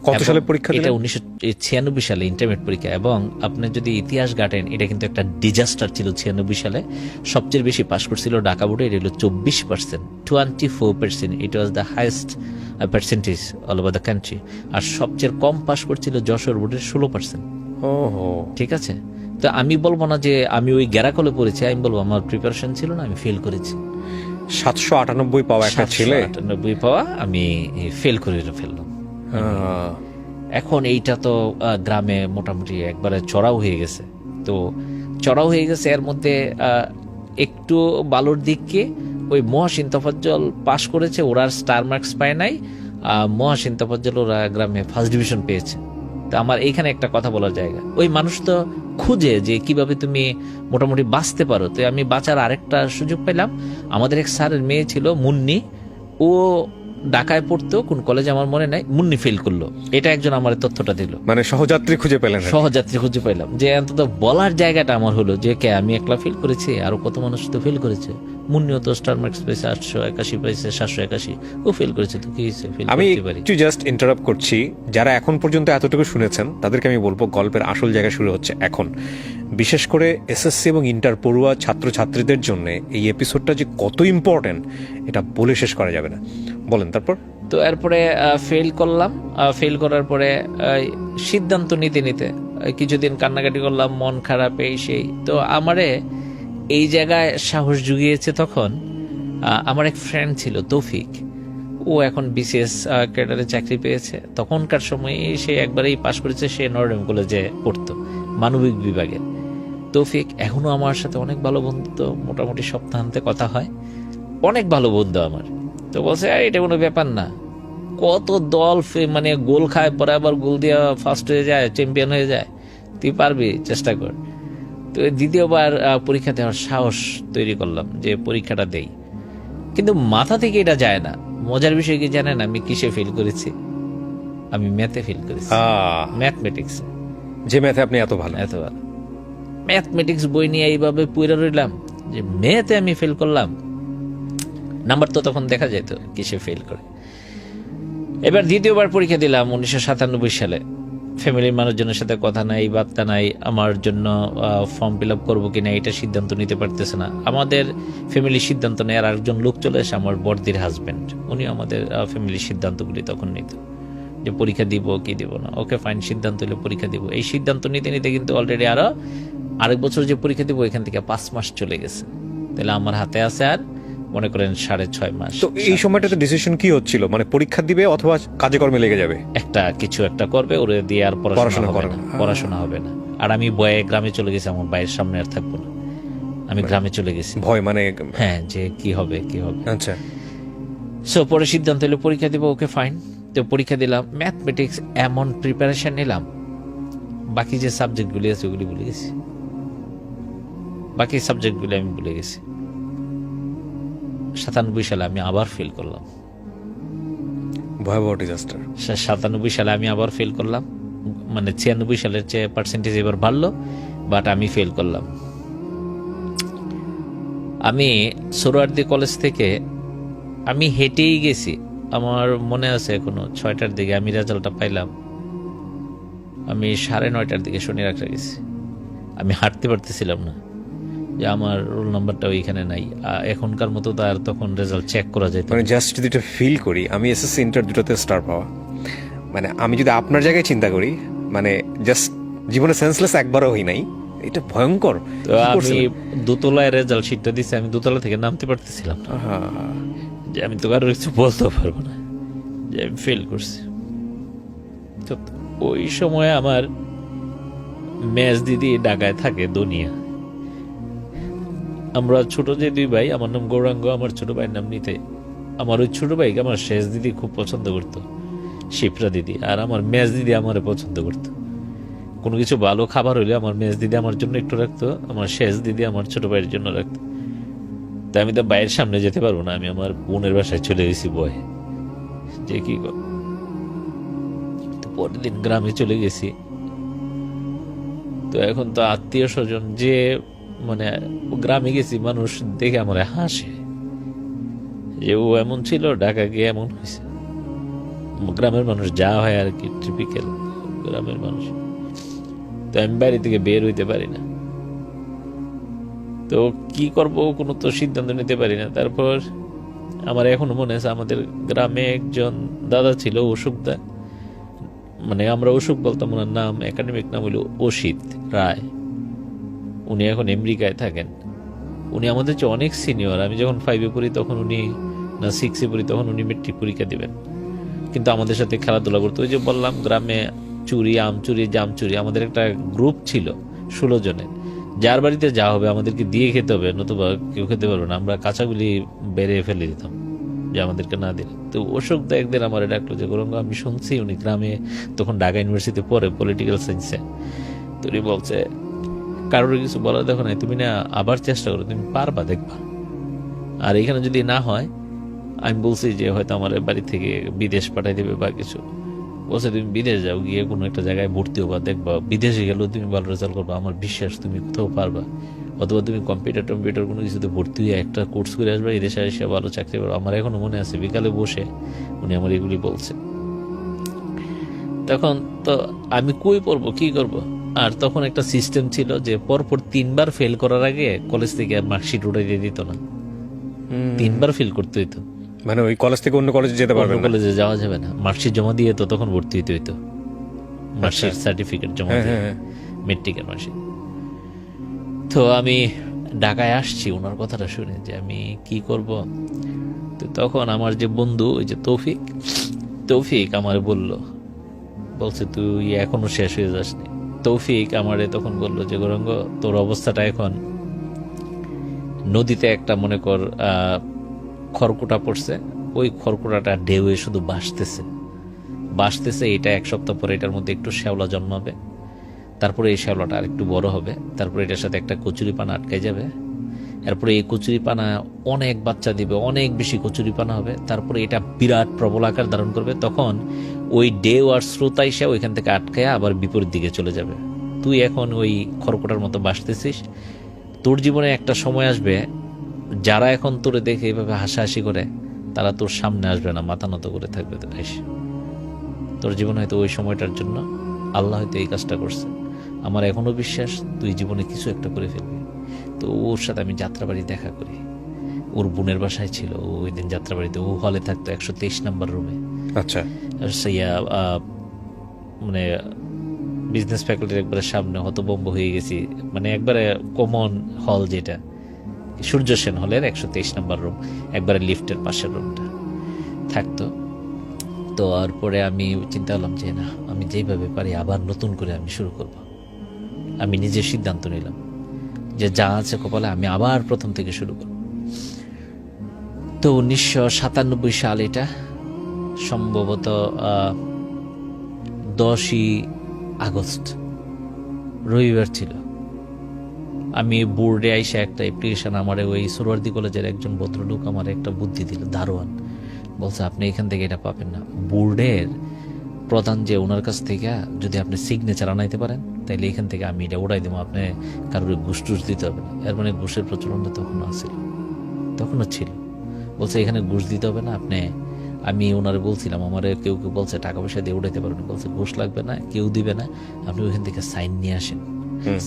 কত সালে পরীক্ষা দিলেন? এটা 1996 সালে ইন্টারমিডিয়েট পরীক্ষা, এবং আপনি যদি ইতিহাস ঘাটেন এটা কিন্তু একটা ডিজাস্টার ছিল। 96 সালে সবচেয়ে বেশি পাস করছিল ঢাকা বোর্ডে, এটা হলো 24%, 24%, it was the highest percentage all over the country. আর সবচেয়ে কম পাস করছিল যশোর বোর্ডের 16%। ঠিক আছে, তো আমি বলবো না যে আমি ওই গ্যারাকলে পড়েছি, আমি বলবো আমার প্রিপারেশন ছিল না, আমি ফেল করেছি। 798 পাওয়া একটা ছেলে 798 পাওয়া, আমি ফেল করে ফেললাম। এখন এইটা তো গ্রামে মোটামুটি একবারে চড়াও হয়ে গেছে। তো চড়াও হয়ে গেছে, এর মধ্যে একটু বালুর দিককে ওই মহাসিন তোফাজ্জল পাশ করেছে, ওরা স্টার মার্কস পায় নাই। মহাসিন তোফাজ্জল ওরা গ্রামে ফার্স্ট ডিভিশন পেয়েছে। তো আমার এইখানে একটা কথা বলার জায়গা, ওই মানুষ তো খুঁজে যে কিভাবে তুমি মোটামুটি বাঁচতে পারো। তো আমি বাঁচার আরেকটা সুযোগ পেলাম। আমাদের এক স্যারের মেয়ে ছিল মুন্নি, ও ঢাকায় পড়তো, কোন কলেজে আমার মনে নাই, মুন্নি ফেল করলো। এটা একজন আমার তথ্যটা দিল, মানে সহযাত্রী খুঁজে পেলেন? সহযাত্রী খুঁজে পেলাম, যে অন্তত বলার জায়গাটা আমার হলো যে কে আমি একলা ফেল করেছি, আরো কত মানুষ তো ফেল করেছে। মুন্নিও তো স্টার মার্কস পেয়েছে 881 পেয়েছে, 781, ও ফেল করেছে, তো কি হয়েছে? আমি একটু জাস্ট ইন্টারাপ্ট করছি, যারা এখন পর্যন্ত এতটুকু শুনেছেন তাদেরকে আমি বলবো গল্পের আসল জায়গা শুরু হচ্ছে এখন। বিশেষ করে এসএসসি এবং ইন্টার পড়ুয়া ছাত্রছাত্রীদের জন্য এই এপিসোডটা যে কত ইম্পর্টেন্ট এটা বলে শেষ করা যাবে না। বলেন তারপর। তো এরপরে ফেল করলাম। ফেল করার পরে সিদ্ধান্ত নিতে নিতে কিছুদিন কান্নাকাটি করলাম, মন খারাপ, এই সেই। তো আমারে এই জায়গায় সাহস জুগিয়েছে তখন আমার এক ফ্রেন্ড ছিল তৌফিক, ও এখন বিসিএস ক্যাডারে চাকরি পেয়েছে। তখনকার সময়ে সে একবারেই পাশ করেছে, সে নরডেম কলেজে পড়তো মানবিক বিভাগে। তৌফিক এখনো আমার সাথে অনেক ভালো বন্ধুত্ব, মোটামুটি সপ্তাহান্তে কথা হয়, অনেক ভালো বন্ধু আমার। তো বলছে এটা কোনো ব্যাপার না, কত দল মানে গোল খায়, পরে আবার গোল দিয়ে ফার্স্ট হয়ে যায়, চ্যাম্পিয়ন হয়ে যায়, তুই পারবি, চেষ্টা কর। তো দ্বিতীয়বার পরীক্ষা দেওয়ার সাহস তৈরি করলাম যে পরীক্ষাটা দেই, কিন্তু মাথা থেকে এটা যায় না। মজার বিষয় কি জানেন আমি কিসে ফেল করেছি? আমি ম্যাথে ফেল করেছি, ম্যাথমেটিক্স। যে ম্যাথে আপনি এত ভালো, ম্যাথমেটিক্স বই নিয়ে এইভাবে পুরো রইলাম যে ম্যাথে আমি ফেল করলাম। নাম্বার তো তখন দেখা যেত কিসে ফেল করে। এবার দ্বিতীয়বার পরীক্ষা দিলাম 1997 সালে। ফ্যামিলির মানুষজনের সাথে কথা নাই, বার্তা নাই, আমার জন্য ফর্ম ফিল আপ করবো কিনা এটা সিদ্ধান্ত নিতে পারতেছে না। আমাদের ফ্যামিলির সিদ্ধান্ত নেয়, আর একজন লোক চলে আসে, আমার বড়দির হাজবেন্ড, উনি আমাদের ফ্যামিলির সিদ্ধান্তগুলি তখন নিত, যে পরীক্ষা দিব কি দিব না। ওকে ফাইন, সিদ্ধান্ত হলে পরীক্ষা দিব। এই সিদ্ধান্ত নিতে নিতে কিন্তু অলরেডি আরেক বছর যে পরীক্ষা দিব এখান থেকে 5 মাস চলে গেছে। তাহলে আমার হাতে আছে আর মনে করেন 6.5 মাস। তো এই সময়টাতে ডিসিশন কি হচ্ছিল, মানে পরীক্ষা দিবে অথবা কাজে কর্মে লেগে যাবে? কিছু একটা করবে, ওরে দিয়ে আর পড়াশোনা হবে না। আর আমি ভয়ে গ্রামে চলে গেছি, আমার ভাইয়ের সামনে আর থাকবো না, আমি গ্রামে চলে গেছি। ভয় মানে? হ্যাঁ, যে কি হবে কি হবে। আচ্ছা, সো পরে সিদ্ধান্ত হলো পরীক্ষা দিব। ওকে ফাইন, তো পরীক্ষা দিলাম। ম্যাথমেটিক্স এমন প্রিপারেশন নিলাম, বাকি যে সাবজেক্টগুলি আছে ওগুলি ভুলে গেছি, বাকি সাবজেক্টগুলি আমি ভুলে গেছি। 97 সালে আমি আবার ফেল করলাম, ভয়াবহ ডিজাস্টার। 97 সালে আমি আবার ফেল করলাম, মানে 96 সালের চেয়ে পার্সেন্টেজ এবার বাড়লো, বাট আমি ফেল করলাম। আমি সোহরাওয়ার্দী কলেজ থেকে আমি হেঁটেই গেছি, আমার মনে আছে এখনো, 6টার দিকে আমি রেজাল্টটা পাইলাম। আমি 9:30টার দিকে শনি রাখতে গেছি, আমি হাঁটতে পারতেছিলাম না। যে আমার রোল নাম্বারটা ওইখানে নাই। এখনকার মতো তো আর তখন রেজাল্ট চেক করা যেত মানে জাস্ট যদি এটা ফিল করি, আমি এসএসসি ইন্টার দুটোতে স্টার পাওয়া, মানে আমি যদি আপনার জায়গায় চিন্তা করি, মানে জাস্ট জীবনে সেন্সলেস একবারও হই নাই, এটা ভয়ঙ্কর। তো আমি দোতলায় রেজাল্ট শিটটা দিছি, আমি দোতলা থেকে নামতে পারতেছিলাম না। যে আমি তো কারো কিছু বলতে পারবো না যে আমি ফেল করছি। তো ওই সময় আমার মেজ দিদি ঢাকায় থাকে দুনিয়া। আমরা ছোট যে দুই ভাই, আমার নাম গৌরাঙ্গ, আমার ছোট ভাইয়ের নাম নিতে। আমার ওই ছোট ভাইকে আমার শেষ দিদি খুব পছন্দ করতো, শিপ্রা দিদি। আর আমার মেজ দিদি আমারে পছন্দ করতো। কোনো কিছু ভালো খাবার হইলে আমার মেজ দিদি আমার জন্য একটু রাখতো, আমার শেষ দিদি আমার ছোট ভাইয়ের জন্য রাখতো। তাই আমি তো বাইরের সামনে যেতে পারবো না, আমি আমার বোনের বাসায় চলে গেছি বয়ে, যে কি কর। তো পরের দিন গ্রামে চলে গেছি। তো এখন তো আত্মীয় স্বজন যে, মানে গ্রামে গেছি, মানুষ দেখে আমার হাসে যে ও এমন ছিল, ঢাকা গিয়ে এমন হয়েছে। গ্রামের মানুষ যা হয় আর কি, টিপিক্যাল গ্রামের মানুষ। তো আমি বাড়ি থেকে বের হইতে পারি না, তো কি করব কোনো তো সিদ্ধান্ত নিতে পারি না। তারপর আমার এখনো মনে আছে, আমাদের গ্রামে একজন দাদা ছিল, অশোকদা, মানে আমরা অশোক বলতাম, ওনার নাম একাডেমিক নাম হইল অসিত রায়। উনি এখন আমেরিকায় থাকেন। উনি আমাদের চেয়ে অনেক সিনিয়র। আমি যখন 5-এ পড়ি তখন উনি, না 6-এ পড়ি তখন উনি মেট্রিক পরীক্ষা দিবেন, কিন্তু আমাদের সাথে খেলাধুলা করতো। ওই যে বললাম গ্রামে চুরি, আম চুরি, জাম চুরি, আমাদের একটা গ্রুপ ছিল 16 জনের। যার বাড়িতে যা হবে আমাদেরকে দিয়ে খেতে হবে, নতুবা কেউ খেতে পারবে না। আমরা কাঁচাগুলি বেড়ে ফেলে দিতাম যে আমাদেরকে না দিলে। তো অশোক দা একদিন আমার ডাকলো যে গৌরাঙ্গ, আমি শুনছি উনি গ্রামে, তখন ঢাকা ইউনিভার্সিটিতে পড়ে পলিটিক্যাল সায়েন্সে। তো উনি বলছে, কারোর কিছু বলা দেখো নাই, তুমি না আবার চেষ্টা করো, তুমি পারবা, দেখবা। আর এখানে যদি না হয়, আমি বলছি যে হয়তো আমার বাড়ি থেকে বিদেশ পাঠাই দেবে বা কিছু। বলছে তুমি বিদেশ যাও, গিয়ে কোনো একটা জায়গায় ভর্তি হবা, দেখবা বিদেশে গেলেও তুমি ভালো রেজাল্ট করবা, আমার বিশ্বাস তুমি কোথাও পারবা। অথবা তুমি কম্পিউটার কোনো কিছুতে ভর্তি হয়ে একটা কোর্স করে আসবা, এই দেশে এসে ভালো চাকরি করবা। আমার এখনো মনে আছে বিকালে বসে উনি আমার এগুলি বলছে। তখন তো আমি কই পড়বো, কি করব। আর তখন একটা সিস্টেম ছিল যে পরপর 3বার ফেল করার আগে কলেজ থেকে আর মার্কশিট উঠাই দিয়ে দিত না, 3বার ফেল করতে হইতো। মানে ওই কলেজ থেকে অন্য কলেজে যেতে পারবে না, কলেজে যাওয়া যাবে না। মার্কশিট জমা দিয়ে তো তখন ভর্তি হইতে হইতো, মার্কশিট সার্টিফিকেট জমা দিয়ে, মেট্রিকের মার্কশিট। তো আমি ঢাকায় আসছি ওনার কথাটা শুনে যে আমি কি করব। তো তখন আমার যে বন্ধু, ওই যে তৌফিক আমার বলছে তুই এখনো শেষ হয়ে যাসনি। তৌফিক আমারে তখন বললো যে গৌরাঙ্গ, তোর অবস্থাটা এখন নদীতে একটা মনে কর খড়কুটা পড়ছে, ওই খড়কুটাটা ঢেউয়ে শুধু বাসতেছে। এটা 1 সপ্তাহ পরে এটার মধ্যে একটু শ্যাওলা জন্মাবে, তারপরে এই শ্যাওলাটা আর একটু বড় হবে, তারপরে এটার সাথে একটা কচুরিপানা আটকে যাবে, এরপরে এই কচুরিপানা অনেক বাচ্চা দিবে, অনেক বেশি কচুরিপানা হবে, তারপরে এটা বিরাট প্রবল আকার ধারণ করবে। তখন ওই ঢেউ আর স্রোত আইসা ওইখান থেকে আটকায় আবার বিপরীত দিকে চলে যাবে। তুই এখন ওই খড়কুটার মতো বাসতেছিস, তোর জীবনে একটা সময় আসবে যারা এখন তোরে দেখে এইভাবে হাসাহাসি করে, তারা তোর সামনে আসবে না, মাথা নত করে থাকবে। তো তোর জীবন হয়তো ওই সময়টার জন্য আল্লাহ হয়তো এই কাজটা করছে। আমার এখনো বিশ্বাস তুই জীবনে কিছু একটা করে ফেলবি। তো ওর সাথে আমি যাত্রাবাড়ি দেখা করি, ওর বোনের বাসায় ছিল ও ওই দিন যাত্রাবাড়িতে। ও হলে থাকতো 123 নম্বর রুমে। আচ্ছা, মানে বিজনেস ফ্যাকাল্টির একবারে সামনে, হতবম্ব হয়ে গেছি, মানে একবারে কমন হল, যেটা সূর্য সেন হলের 123 নম্বর রুম, একবারে লিফটের পাশের রুমটা থাকতো। তো আর পরে আমি চিন্তা করলাম যে না, আমি যেইভাবে পারি আবার নতুন করে আমি শুরু করব। আমি নিজের সিদ্ধান্ত নিলাম যে যা আছে কপালে আমি আবার প্রথম থেকে শুরু করব। তো 1997 সাল, এটা সম্ভবত 10ই আগস্ট রবিবার ছিল। আমি বোর্ডে আইসা একটা অ্যাপ্লিকেশন, আমার ওই সোহরাওয়ার্দী কলেজের একজন ভদ্রলোক আমার একটা বুদ্ধি দিল, দারোয়ান। বলছে আপনি এখান থেকে এটা পাবেন না, বোর্ডের প্রধান যে ওনার কাছ থেকে যদি আপনি সিগনেচার আনাইতে পারেন তাহলে এখান থেকে আমি এটা উড়াই দেবো, আপনি কারোর ঘুষ টুস দিতে হবে না। এর মানে ঘুষের প্রচলন তখনও ছিল। বলছে এখানে ঘুষ দিতে হবে না আপনি। আমি ওনারে বলছিলাম, আমার কেউ বলছে টাকা পয়সা দিয়ে উঠাইতে পারবেন, বলছে ঘুষ লাগবে না, কেউ দিবে না, আপনি ওইখান থেকে সাইন নিয়ে আসেন।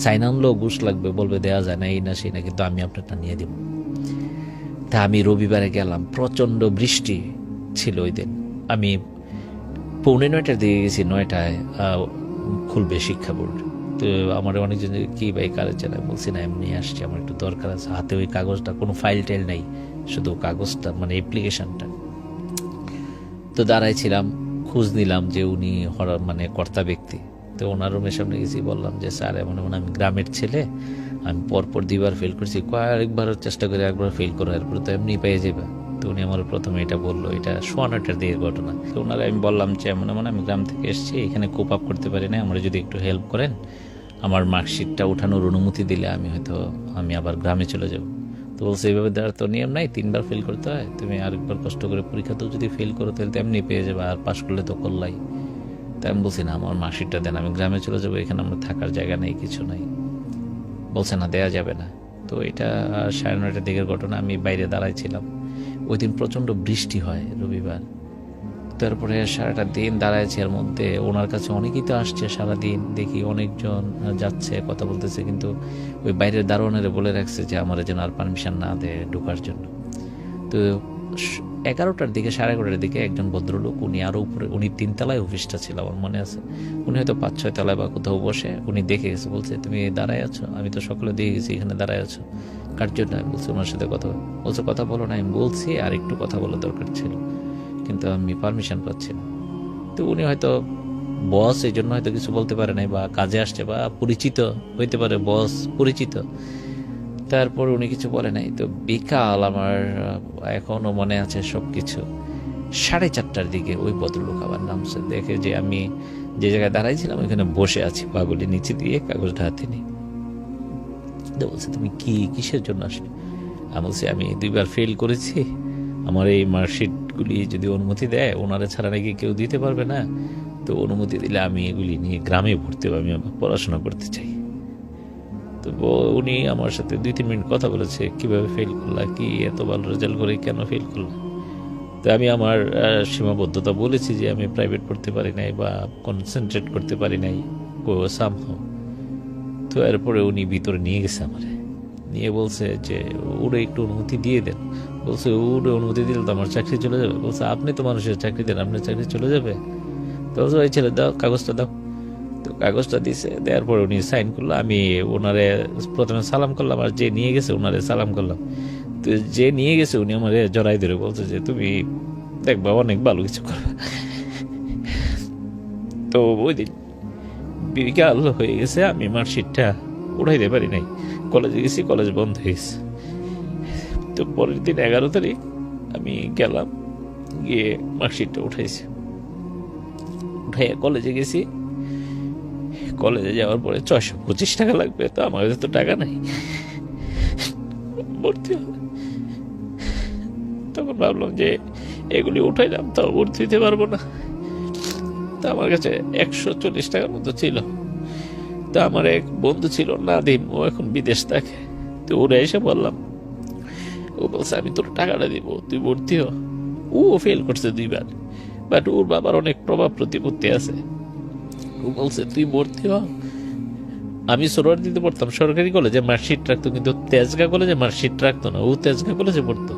সাইন আনলেও ঘুষ লাগবে, বলবে দেওয়া যায় না, এই না সেই না, কিন্তু আমি আপনারটা নিয়ে দিব। তা আমি রবিবারে গেলাম, প্রচণ্ড বৃষ্টি ছিল ওই দিন। আমি 8:45 দিকে গেছি, 9টায় খুলবে শিক্ষা বোর্ড। তো আমার অনেকজন কি ভাই কারে জানায়, বলছি না এমনি আসছি, আমার একটু দরকার আছে। হাতে ওই কাগজটা, কোনো ফাইল টাইল নেই, শুধু কাগজটা মানে অ্যাপ্লিকেশনটা। তো দাঁড়াইছিলাম, খোঁজ নিলাম যে উনি মানে কর্তা ব্যক্তি। তো ওনার রুমের সামনে গেছি, বললাম যে স্যার এমন এমন আমি গ্রামের ছেলে, আমি পরপর 2বার ফেল করছি, কয়েকবার চেষ্টা করে একবার ফেল করার এরপরে তো এমনি পেয়ে যাবে। তো উনি আমার প্রথমে এটা বললো, এটা 9:15 দিকের ঘটনা। তো ওনারা আমি বললাম যে এমন এমন আমি গ্রাম থেকে এসেছি, এখানে কোপ আপ করতে পারি না, আমরা যদি একটু হেল্প করেন, আমার মার্কশিটটা ওঠানোর অনুমতি দিলে আমি আবার গ্রামে চলে যাব। তো বলছে এইভাবে দেওয়ার তো নিয়ম নাই, 3বার ফেল করতে হয়, তুমি আরেকবার কষ্ট করে পরীক্ষাতেও যদি ফেল করো তাহলে তো এমনি পেয়ে যাবে, আর পাশ করলে তো করলাই। তাই আমি বলছি না, আমার মার্কশিটটা দেন, আমি গ্রামে চলে যাবো, এখানে আমার থাকার জায়গা নেই, কিছু নাই। বলছে না, দেওয়া যাবে না। তো এটা 9:30 দিকের ঘটনা। আমি বাইরে দাঁড়াইছিলাম, ওই দিন প্রচণ্ড বৃষ্টি হয় রবিবার। তারপরে সারাটা দিন দাঁড়াইছে, এর মধ্যে ওনার কাছে অনেকেই তো আসছে সারাদিন, দেখি অনেকজন যাচ্ছে, কথা বলতেছে, কিন্তু ওই বাইরের দারোয়ানের বলে রাখছে যে আমার যেন আর পারমিশন না দেয় ঢোকার জন্য। তো 11টার দিকে 11:30 দিকে একজন ভদ্রলোক, উনি আরও উপরে, উনি 3 তলায় অফিসটা ছিল আমার মনে আছে, উনি হয়তো 5-6 তলায় বা কোথাও বসে, উনি দেখে গেছে, বলছে তুমি দাঁড়ায় আছো, আমি তো সকালে দিয়ে গেছি, এখানে দাঁড়ায় আছো কার জন্য? আমি বলছি ওনার সাথে কথা বলছে, কথা বলো না। আমি বলছি আর একটু কথা বলা দরকার ছিল, কিন্তু আমি পারমিশন পাচ্ছি না। তো উনি হয়তো বস, এই জন্য হয়তো কিছু বলতে পারে নাই, বা কাজে আসছে, বা পরিচিত হইতে পারে, বস পরিচিত। তারপর উনি কিছু বলে নাই। তো বিকাল, আমার এখনো মনে আছে সব কিছু, 4:30টার দিকে ওই ভদ্রলোক আবার নামছে, দেখে যে আমি যে জায়গায় দাঁড়াইছিলাম ওইখানে বসে আছি, পাগুলি নিচে দিয়ে, কাগজটা হাতে নিয়ে। তো বলছে তুমি কিসের জন্য আসলে? আমি বলছি আমি 2বার ফেল করেছি, আমার এই মার্কশিটগুলি যদি অনুমতি দেয়, ওনারা ছাড়া নাকি কেউ দিতে পারবে না, তো অনুমতি দিলে আমি এগুলি নিয়ে গ্রামে ভর্তি হবো, আমি পড়াশোনা করতে চাই। তো উনি আমার সাথে 2-3 মিনিট কথা বলেছে, কিভাবে ফেল করলা, কি এত ভালো রেজাল্ট করে কেন ফেল করলা। তো আমি আমার সীমাবদ্ধতা বলেছি যে আমি প্রাইভেট পড়তে পারি নাই, বা কনসেন্ট্রেট করতে পারি নাই সামহাও। তো এরপরে উনি ভিতরে নিয়ে গেছে আমারে, নিয়ে বলছে যে ওরে একটু অনুমতি দিয়ে দেন। বলছে ওরে অনুমতি দিলে তো আমার চাকরি চলে যাবে। বলছে আপনি তো মানুষের চাকরি দেন, আপনার চাকরি চলে যাবে। তো বলছে ওই ছেলে দাও, কাগজটা দাও। তো কাগজটা দিছে, দেওয়ার পর উনি সাইন করলো। আমি ওনারে প্রথমে সালাম করলাম, আর যে নিয়ে গেছে ওনারে সালাম করলাম। তো যে নিয়ে গেছে উনি আমার জড়াই ধরে বলছে যে তুমি দেখবা অনেক ভালো কিছু করবে। তো ওই দিন বিকাল হয়ে গেছে, আমি মার্কশিটটা উঠাইতে পারি নাই, কলেজে গেছি, কলেজ বন্ধ হয়ে গেছে। তো পরের দিন 11 তারিখ আমি গেলাম, গিয়ে মার্কশিটটা উঠাইছি, উঠাইয়া কলেজে গেছি। কলেজে যাওয়ার পরে 625 টাকা লাগবে, তো আমার কাছে তো টাকা নাই, ভর্তি হবে। তখন ভাবলাম যে এগুলি উঠাইলাম তো ভর্তি হতে পারবো না। তো আমার কাছে 140 টাকার মতো ছিল। তো আমার এক বন্ধু ছিল নাদিম, ও এখন বিদেশ থাকে। তো ওরা এসে বললাম, ও বলছে আমি তোর টাকাটা দিব, তুই ভর্তি হ। ও ফেল করছে 2বার, বাট ওর বাবার অনেক প্রভাব প্রতিপত্তি আছে। ও বলছে তুই ভর্তি হ। আমি সোহরাওয়ার্দীতে পড়তাম, সরকারি কলেজে মার্কশিট রাখতো, কিন্তু তেজগাঁ কলেজে মার্কশিট রাখতো না। ও তেজগাঁ কলেজে পড়তো,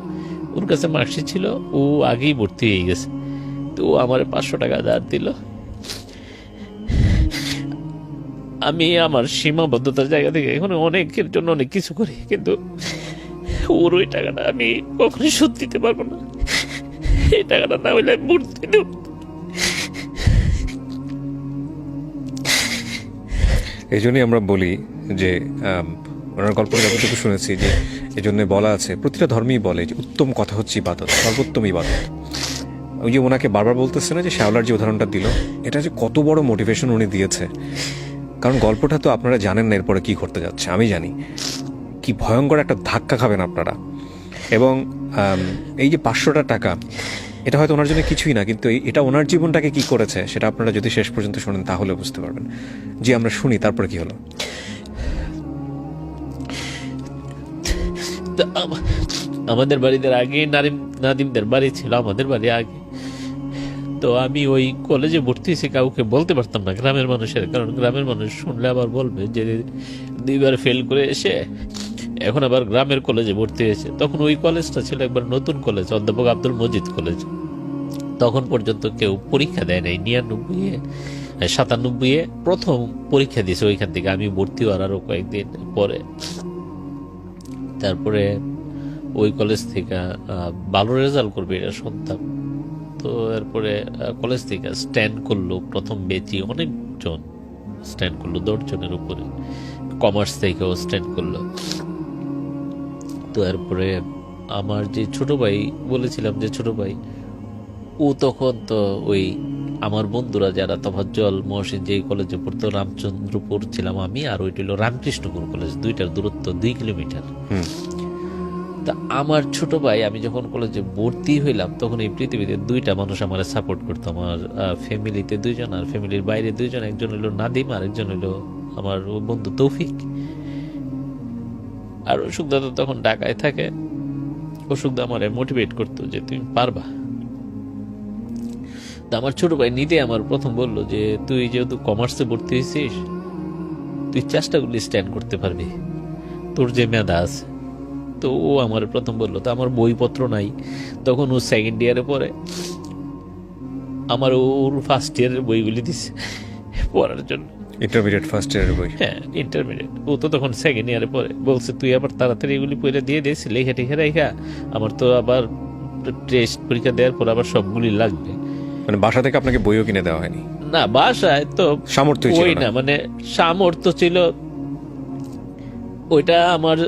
ওর কাছে মার্কশিট ছিল, ও আগেই ভর্তি হয়ে গেছে। তো ও আমার 500 টাকা ধার দিল। আমি আমার সীমাবদ্ধতার জায়গা থেকে এখন অনেকের জন্য অনেক কিছু করি, কিন্তু ওর ওই টাকাটা আমি কখনোই শোধ দিতে পারবো না। এই টাকাটা না হইলে আমি ভর্তি দেব। এই জন্যই আমরা বলি যে ওনার গল্পটা যতটুকু শুনেছি, যে এই জন্য বলা আছে, প্রতিটা ধর্মেই বলে যে উত্তম কথা হচ্ছে ইবাদত, সর্বোত্তম ইবাদত। ওই যে ওনাকে বারবার বলতেছে না যে শ্যাওলার যে উদাহরণটা দিল, এটা যে কত বড় মোটিভেশন উনি দিয়েছে। কারণ গল্পটা তো আপনারা জানেন না এরপরে কি করতে যাচ্ছে, আমি জানি কি ভয়ঙ্কর একটা ধাক্কা খাবেন আপনারা। এবং এই যে 500টা টাকা, এটা হয়তো ওনার জন্য কিছুই না, কিন্তু এটা ওনার জীবনটাকে কি করেছে সেটা আপনারা যদি শেষ পর্যন্ত শোনেন তাহলে বুঝতে পারবেন। জি, আমরা শুনি তারপরে কি হলো। আমাদের বাড়িদের আগে নাদিমদের বাড়ি ছিল, আমাদের বাড়ি আগে। তো আমি ওই কলেজে ভর্তি হয়েছি, কাউকে বলতে পারতাম না গ্রামের মানুষের, কারণ গ্রামের মানুষ শুনলে আবার বলবে যে 2বার ফেল করে এসে এখন আবার গ্রামের কলেজে ভর্তি হয়েছে। তখন ওই কলেজটা ছিল একবার নতুন কলেজ, অধ্যাপক আব্দুল মজিদ কলেজ। তখন পর্যন্ত কেউ পরীক্ষা দেয় নাই। 97-এ প্রথম পরীক্ষা দিয়েছে ওইখান থেকে। আমি ভর্তি হওয়ার আরো কয়েকদিন পরে তারপরে ওই কলেজ থেকে ভালো রেজাল্ট করবে এটা শুনতাম। তো এরপরে কলেজ থেকে স্ট্যান্ড করলো প্রথম বেচি, অনেকজন স্ট্যান্ড করলো, 10 জনের উপরে। কমার্স থেকেও স্ট্যান্ড করলো। তো এরপরে আমার যে ছোট ভাই, বলেছিলাম যে ছোট ভাই, ও তখন তো ওই আমার বন্ধুরা যারা তফাজ্জল মহসিন যে কলেজে পড়তো, রামচন্দ্রপুর ছিলাম আমি, আর ওইটা হলো রামকৃষ্ণপুর কলেজ, 2টার দূরত্ব 2 কিলোমিটার। তা আমার ছোট ভাই, আমি যখন কলেজে ভর্তি হইলাম তখন এই পৃথিবীতে 2টা মানুষ আমার সাপোর্ট করতো। আমার ফ্যামিলিতে 2 জন, আর ফ্যামিলির বাইরে 2 জন। একজন হইলো নাদিম, আর একজন হইলো আমার বন্ধু তৌফিক। আর অসুখদা তো তখন ঢাকায় থাকে। অসুখদা আমার মোটিভেট করতো যে তুমি পারবা। তা আমার ছোট ভাই নিতে আমার প্রথম বলল যে তুই যেহেতু কমার্সে ভর্তি হয়েছিস, তুই চেষ্টা করলে স্ট্যান্ড করতে পারবি, তোর যে মেধা আছে। তো ও আমার প্রথম বললো। তো আমার বইপত্র নাই তখন, ও 2nd ইয়ারে পড়ে। আমার ওর 1st ইয়ারের বইগুলি দিচ্ছে পড়ার জন্য, ইন্টারমিডিয়েট ফার্স্ট ইয়ারের বই। হ্যাঁ, ইন্টারমিডিয়েট। ও তো তখন 2nd ইয়ারে পড়ে। বলছে তুই আবার তাড়াতাড়ি এগুলি পড়ে দিয়ে দিস, লেখা টেখা রেখা, আমার তো আবার টেস্ট পরীক্ষা দেওয়ার পর আবার সবগুলি লাগবে। মানে বাসা থেকে আপনাকে বইও কিনে দেওয়া হয়নি? না, বাসায় তো সামর্থ্য ছিল না, মানে সামর্থ্য ছিল ওইটা আমার।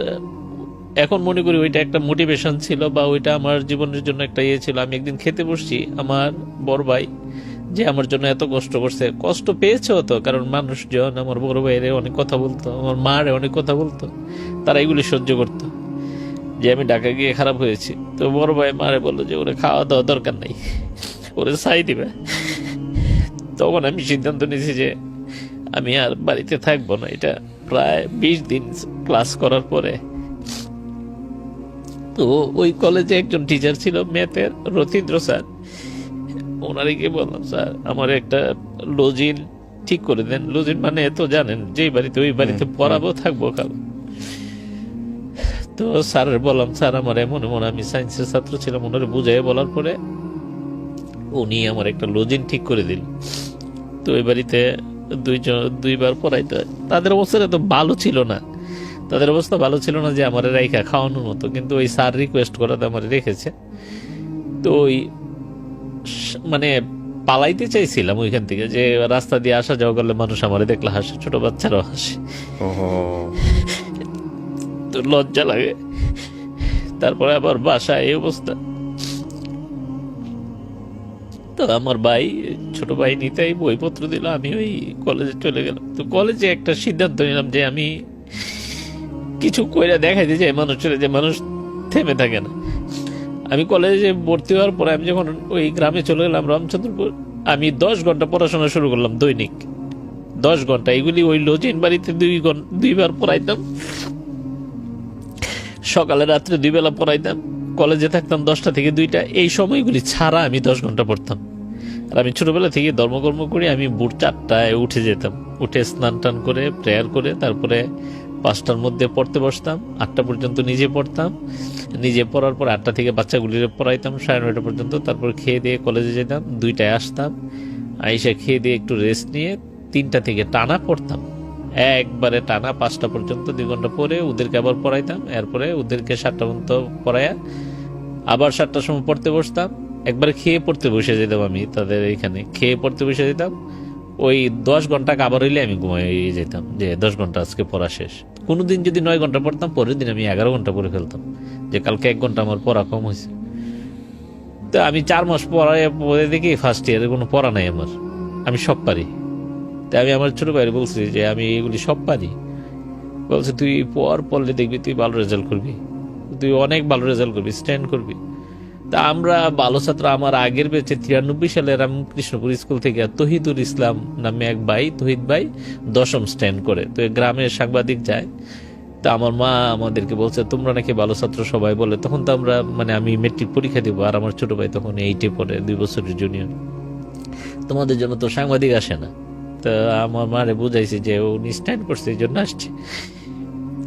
এখন মনে করি ওইটা একটা মোটিভেশন ছিল, বা ওইটা আমার জীবনের জন্য একটা ইয়ে ছিল। আমি একদিন খেতে বসছি, আমার বড় ভাই যে আমার জন্য এত কষ্ট করছে, কষ্ট পেয়েছে তো, কারণ মানুষজন আমার বড় ভাইয়ের অনেক কথা বলতো, আমার মারে অনেক কথা বলতো, তারা এগুলি সহ্য করতো যে আমি ঢাকা গিয়ে খারাপ হয়েছি। তো বড় ভাই মারে বললো যে ওরে খাওয়া দাওয়া দরকার নাই, ওরে ছাই দিবে। তখন আমি সিদ্ধান্ত নিয়েছি যে আমি আর বাড়িতে থাকবো না। এটা প্রায় 20 দিন ক্লাস করার পরে। তো ওই কলেজে একজন টিচার ছিল ম্যাথের, রথীন্দ্র স্যার। ওনারে গিয়ে বললাম, স্যার আমার একটা লজিন ঠিক করে দেন। লজিন মানে তো জানেন, যেই বাড়িতে ওই বাড়িতে পড়াবো, থাকবো, খাবো। তো স্যারের বললাম, স্যার আমার এমন এমন, আমি সায়েন্সের ছাত্র ছিলাম। ওনারে বুঝাই বলার পরে উনি আমার একটা লজিন ঠিক করে দিল। তো ওই বাড়িতে 2বার পড়াইতে হয়। তাদের অবস্থা তো ভালো ছিল না, তাদের অবস্থা ভালো ছিল না যে আমার রাইখা খাওয়ানোর মতো, কিন্তু ওই স্যার রিকোয়েস্ট করাতে আমার রেখেছে। তো ওই মানে পালাইতে চাইছিলাম ওইখান থেকে, যে রাস্তা দিয়ে আসা যাওয়া করলে মানুষ আমার দেখলে হাসে, ছোট বাচ্চারাও হাসে, তো লজ্জা লাগে। তারপরে আবার বাসায় এই অবস্থা। তো আমার ভাই, ছোট ভাই নিতেই বইপত্র দিল, আমি ওই কলেজে চলে গেলাম। তো কলেজে একটা সিদ্ধান্ত নিলাম যে আমি কিছু কইরা দেখাইতে চাই মানুষের, যে মানুষ থেমে থাকে না। আমি কলেজে ভর্তি হওয়ার পরে আমি যখন ওই গ্রামে চলে গেলাম রামচন্দ্রপুর, আমি 10 ঘন্টা পড়াশোনা শুরু করলাম দৈনিক, 10 ঘন্টা। এগুলি ওই লজিন বাড়িতে 2বার পড়াইতাম, সকালে রাত্রে 2 বেলা পড়াইতাম। কলেজে থাকতাম 10টা থেকে 2টা। এই সময়গুলি ছাড়া আমি 10 ঘন্টা পড়তাম। আর আমি ছোটবেলা থেকে ধর্মকর্ম করি। আমি ভোর 4টায় উঠে যেতাম, উঠে স্নান টান করে প্রেয়ার করে তারপরে 5টার মধ্যে পড়তে বসতাম, 8টা পর্যন্ত নিজে পড়তাম। নিজে পড়ার পর 8টা থেকে বাচ্চাগুলির পড়াইতাম 9:30 পর্যন্ত। তারপর খেয়ে দিয়ে কলেজে যেতাম, 2টায় আসতাম, আইসা খেয়ে দিয়ে একটু রেস্ট নিয়ে 3টা থেকে টানা পড়তাম, একবারে টানা 5টা পর্যন্ত 2 ঘন্টা পরে ওদেরকে আবার পড়াইতাম। এরপরে ওদেরকে 7টা পর্যন্ত পড়াইয়া আবার 7টার সময় পড়তে বসতাম। একবার খেয়ে পড়তে বসে যেতাম, আমি তাদের এখানে খেয়ে পড়তে বসে যেতাম। ওই 10 ঘন্টা আবার হইলে আমি ঘুমাই যেতাম, যে 10 ঘন্টা আজকে পড়া শেষ। কোনোদিন যদি 9 ঘন্টা পড়তাম, পরের দিন আমি 11 ঘন্টা পড়ে ফেলতাম, যে কালকে 1 ঘন্টা আমার পড়া কম হয়েছে। তো আমি 4 মাস পরে দেখি ফার্স্ট ইয়ারে কোনো পড়া নাই আমার, আমি সব পারি। তাই আমি আমার ছোট ভাইয়ের বলছি যে আমি এগুলি সব পারি। বলছে তুই পড়লে দেখবি তুই ভালো রেজাল্ট করবি, তুই অনেক ভালো রেজাল্ট করবি, স্ট্যান্ড করবি। তা আমরা ভালো ছাত্র। আমার আগের বেচে 93 সালে রামকৃষ্ণপুর স্কুল থেকে তহিদুল ইসলাম নামে এক ভাই, তহিদ ভাই 10ম স্ট্যান্ড করে। তো গ্রামের সাংবাদিক যায়, তা আমার মা আমাদেরকে বলছে তোমরা নাকি ভালো ছাত্র সবাই বলে। তখন তো আমরা, মানে আমি মেট্রিক পরীক্ষা দিব, আর আমার ছোট ভাই তখন 8-এ পড়ে, 2 বছরের জুনিয়র। তোমাদের জন্য তো সাংবাদিক আসে না। তো আমার মারে বুঝাইছি যে উনি স্ট্যান্ড করছে, এই জন্য আসছে।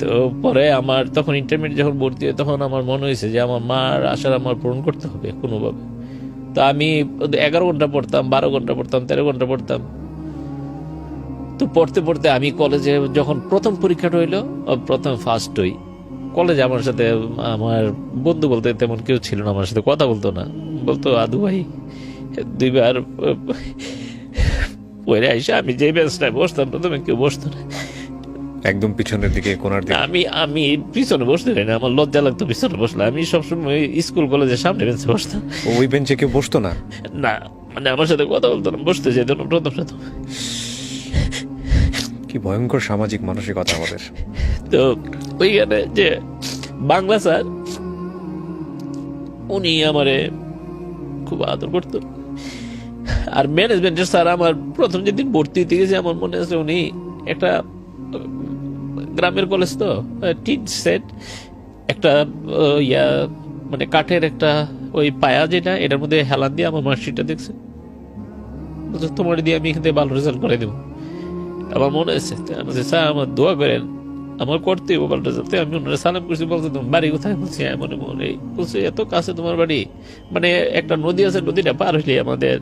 তো পরে আমার তখন ইন্টারমিডিয়েট যখন ভর্তি হয়, তখন আমার মনে হয়েছে যে আমার মার আশার আমার পূরণ করতে হবে কোনোভাবে। তো আমি 11 ঘন্টা পড়তাম, 12 ঘন্টা পড়তাম, 13 ঘন্টা পড়তাম। তো পড়তে পড়তে আমি কলেজে যখন প্রথম পরীক্ষাটা হইলো, প্রথম ফার্স্ট হই কলেজে, আমার সাথে আমার বন্ধু বলতে তেমন কেউ ছিল না, আমার সাথে কথা বলতো না। বলতো আদু ভাই 2বার পড়ে আইসা আমি যে বেঞ্চটায় বসতাম প্রথমে কেউ বসতো না, একদম পিছনের দিকে, কোনার দিকে। আমি পিছনে বসতে পারি না, আমার লজ্জা লাগতো পিছনে বসলে। আমি সবসময় স্কুল কলেজের সামনে বেঞ্চে বসতাম। ওই বেঞ্চে কেউ বসতো না? না, মানে আমার সাথে কথা বলতো না, বসতে যেত না প্রথম। কি ভয়ঙ্কর সামাজিক মানসিকতা আমাদের। তো ওইখানে যে বাংলা স্যার, উনি আমারে খুব আদর করতো। আর ম্যানেজমেন্টের স্যার, আমার প্রথম যেদিন ভর্তি হতে গেছে আমার মনে আছে, উনি একটা গ্রামের কলেজ তো টিন সেট, একটা মানে কাঠের একটা ওই পায়া যেটা, এটার মধ্যে হেলান দিয়ে আমার মার্কশিটটা দেখছে, বলছে তোমার দিয়ে আমি এখান থেকে ভালো রেজাল্ট করে দেবো। আমার মনে আছে স্যার আমার দোয়া করেন, আমার করতে ভালো রেজাল্ট। আমি ওনারা সালাম করছি, বলছে তোমার বাড়ি কোথায়? বলছি মনে মনে। বলছে এত কাছে তোমার বাড়ি, মানে একটা নদী আছে, নদীটা পার হইলে আমাদের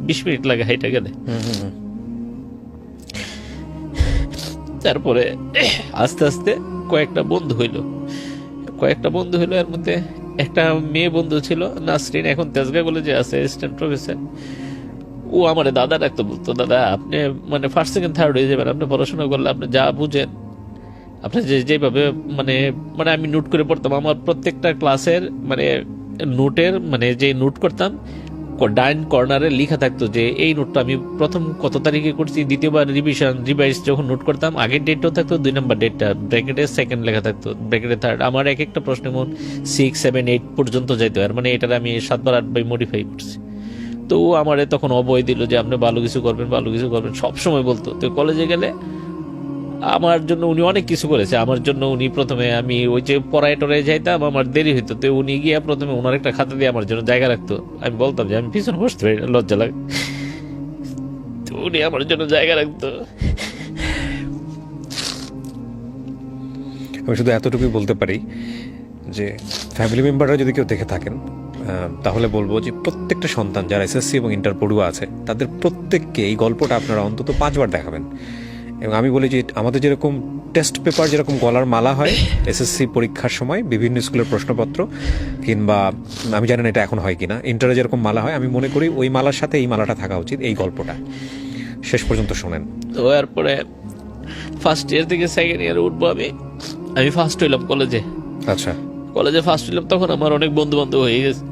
20 মিনিট লাগে হাইটা গেলে। তারপরে আস্তে আস্তে কয়েকটা বন্ধু হইলো। এর মধ্যে একটা মেয়ে বন্ধু ছিল নাসরিন, এখন তেজগাঁ কলেজে আছে অ্যাসিস্ট্যান্ট প্রফেসর। ও আমার দাদা ডাকতো, বলতো দাদা আপনি মানে ফার্স্ট সেকেন্ড থার্ড হয়ে যাবেন, আপনি পড়াশোনা করলে, আপনি যা বুঝেন, আপনি যেভাবে মানে মানে আমি নোট করে পড়তাম। আমার প্রত্যেকটা ক্লাসের মানে নোটের মানে যে নোট করতাম, ডাইন কর্নারে লেখা থাকতো যে এই নোটটা আমি প্রথম কত তারিখে করছি, দ্বিতীয়বার রিভাইজ যখন নোট করতাম, আগের ডেটটাও থাকতো, 2 নম্বর ডেটটা ব্র্যাকেটে সেকেন্ড লেখা থাকতো, ব্র্যাকেটে থার্ড। আমার এক একটা প্রশ্ন এমন 6, 7, 8 পর্যন্ত যাইতো। আর মানে এটার আমি 7বার 8বার মডিফাই করছি। তো ও আমারে তখন অভয় দিল যে আপনি ভালো কিছু করবেন, সব সময় বলতো। তো কলেজে গেলে আমার জন্য উনি অনেক কিছু করেছে। আমার জন্য উনি প্রথমে, আমি ওই যে পড়ায় টড়ায় যাইতাম, আমার দেরি হইতো, তো উনি গিয়া প্রথমে ওনার একটা খাতা দিয়ে আমার জন্য জায়গা রাখতো। আমি বলতাম যে আমি পিছনে বসতে পারি না, লজ্জা লাগে, তো উনি আমার জন্য জায়গা রাখতো। আমি শুধু এতটুকুই বলতে পারি যে ফ্যামিলি মেম্বাররা যদি কেউ দেখে থাকেন, তাহলে বলবো যে প্রত্যেকটা সন্তান যারা এসএসসি এবং ইন্টার পড়ুয়া আছে, তাদের প্রত্যেককে এই গল্পটা আপনারা অন্তত 5বার দেখাবেন। এবং আমি বলি যে আমাদের যেরকম টেস্ট পেপার যেরকম গলার মালা হয় এসএসসি পরীক্ষার সময় বিভিন্ন স্কুলের প্রশ্নপত্র, কিংবা আমি জানি না এটা এখন হয় কিনা, ইন্টারে যেরকম মালা হয়, আমি মনে করি ওই মালার সাথে এই মালাটা থাকা উচিত। এই গল্পটা শেষ পর্যন্ত শোনেন। তো এরপরে ফার্স্ট ইয়ার থেকে সেকেন্ড ইয়ারে উঠবো, আমি ফার্স্ট হইলাম কলেজে। আচ্ছা, কলেজে ফার্স্ট হইলাম, তখন আমার অনেক বন্ধু বান্ধব হয়ে গেছে।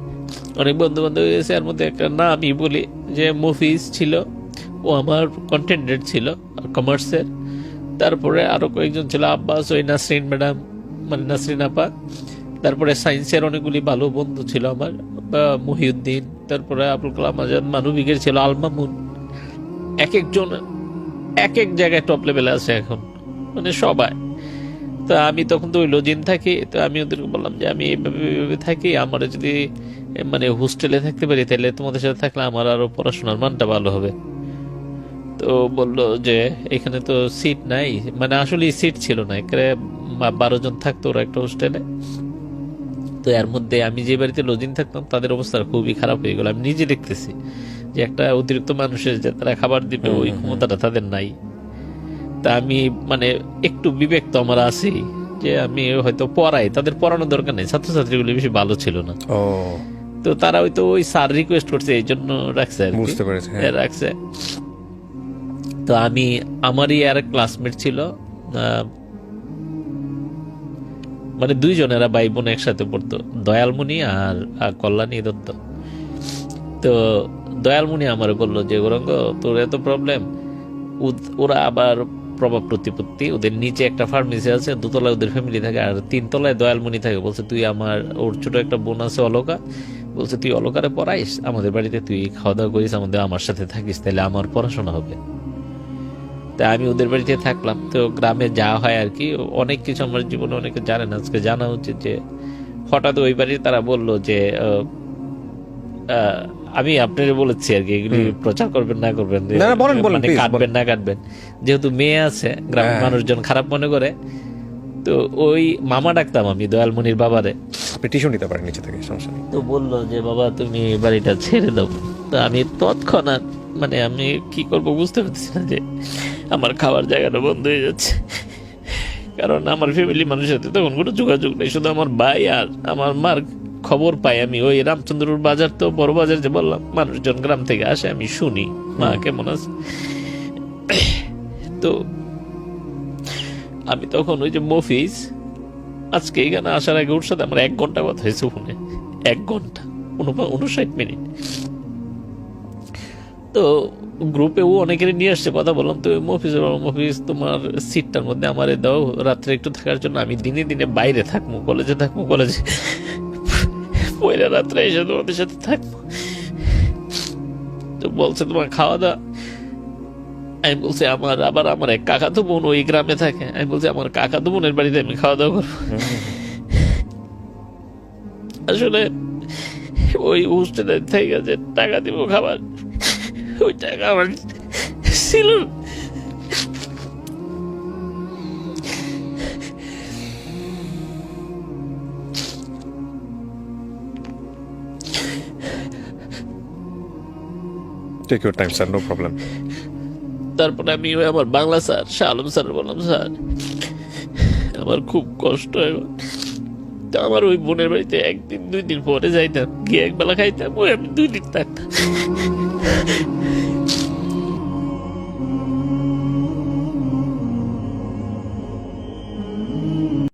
এর মধ্যে একটা না আমি বলি যে মফিজ ছিল, ও আমার কন্টেন্টেড ছিল কমার্সের। তারপরে আরো কয়েকজন ছিল, আব্বাস, ওই নাসরিন ম্যাডাম, মানে নাসরিন আপা। তারপরে সায়েন্সের অনেকগুলি ভালো বন্ধু ছিল আমার, মহিউদ্দিন, তারপরে আবুল কালাম আজাদ, মানবিকের ছিল আলমামুন। এক একজন এক এক জায়গায় টপ লেভেলে আছে এখন, মানে সবাই। তো আমি তখন তো ওই লজিন থাকি, তো আমি ওদেরকে বললাম যে আমি এইভাবে থাকি, আমার যদি মানে হোস্টেলে থাকতে পারি তাহলে তোমাদের সাথে থাকলে আমার আরো পড়াশোনার মানটা ভালো হবে। তো বললো যে এখানে তো সিট নাই, মানে আসলে সিট ছিল না, এখানে 12 জন থাকতো ওরা একটা হোস্টেলে। তো এর মধ্যে আমি যে বাড়িতে লজিং থাকতাম তাদের অবস্থা খুবই খারাপ হয়ে গেল। আমি নিজে দেখতেছি যে একটা অতিরিক্ত মানুষের যে তারা খাবার দিবে ওই ক্ষমতাটা তাদের নাই। তা আমি মানে একটু বিবেক তো আমার আছেই, যে আমি হয়তো পড়াই, তাদের পড়ানোর দরকার নেই, ছাত্রছাত্রীগুলো বেশি ভালো ছিল না। তো তারা হয়তো ওই স্যার রিকোয়েস্ট করছে এই জন্য রাখছে, বুঝতে পেরেছি, রাখছে। তো আমি, আমারই আর ক্লাসমেট ছিল, মানে 2 জনেরা ভাই বোন একসাথে পড়তো, দয়ালমণি আর কল্যাণী দত্ত। তো দয়ালমণি আমার বললো যে গৌরাঙ্গ তোর এত প্রবলেম, ওরা আবার প্রভাব প্রতিপত্তি, ওদের নিচে একটা ফার্মেসি আছে, 2 তলায় ওদের ফ্যামিলি থাকে, আর 3 তলায় দয়ালমণি থাকে। বলছে তুই আমার, ওর ছোট একটা বোন আছে অলকা, বলছে তুই অলকারে পড়াইস, আমাদের বাড়িতে তুই খাওয়া দাওয়া করিস, আমার সাথে থাকিস, তাহলে আমার পড়াশোনা হবে। তা আমি ওদের বাড়িতে থাকলাম। তো গ্রামে যা হয় আর কি, অনেক কিছু আমার জীবনে অনেকে জানে না, আজকে জানা উচিত। যে হঠাৎ ওই বাড়ির তারা বললো যে আমি আপনারে বলেছি আর কি, এগুলি প্রচার করবেন না করবেন, না, না, বলেন, মানে please, কাটবেন না কাটবেন, যেহেতু মেয়ে আছে গ্রামের হ্যাঁ। মানুষজন খারাপ মনে করে। তো ওই মামা ডাকতাম আমি দয়ালমণির বাবারে। আপনি টিস্যু নিতে পারেন নিচে থেকে, সমস্যা নেই। তো বললো যে বাবা তুমি বাড়িটা ছেড়ে দাও। তো আমি তৎক্ষণাৎ মানে আমি কি করব বুঝতে পারছি না, যে আমার খাবার জায়গাটা বন্ধ হয়ে যাচ্ছে। কারণ আমার ফ্যামিলি মানুষের সাথে তখন কোনো যোগাযোগ নেই, শুধু আমার ভাই আর আমার মার খবর পাই আমি ওই রামচন্দ্রপুর বাজার, তো বড় বাজার যে বললাম, মানুষজন গ্রাম থেকে আসে, আমি শুনি মা কেমন আছে। তো আমি তখন ওই যে মফিজ আজকে এখানে আসার আগে ওর সাথে আমার 1 ঘন্টা কথা হয়েছে ফোনে, 1 ঘন্টা 59 মিনিট। তো গ্রুপে ও অনেকেরই নিয়ে আসছে, কথা বললাম। তো মফিজ তোমার সিটটার মধ্যে আমারে দাও রাত্রে একটু থাকার জন্য, আমি দিনে দিনে বাইরে থাকবো, কলেজে পয়লা রাত্রে এসে তোমাদের সাথে থাকবো। তো বলছে তোমার খাওয়া দাওয়া। আমি বলছি আমার এক কাকাতো বোন ওই গ্রামে থাকে, আমি বলছি আমার কাকাতো বোনের বাড়িতে আমি খাওয়া দাওয়া করবো। আসলে ওই হোস্টেলে থেকে যে টাকা দিব খাবার, ওই টাকা আমার ছিল না। Take your time sir, no problem. তারপরে আমি ওই আমার বাংলা স্যার শাহ আলম স্যার বললাম, স্যার আমার খুব কষ্ট হয়। তো আমার ওই বোনের বাড়িতে 1 দিন 2 দিন পরে যাইতাম, গিয়ে একবেলা খাইতাম, ওই আমি 2 দিন থাকতাম।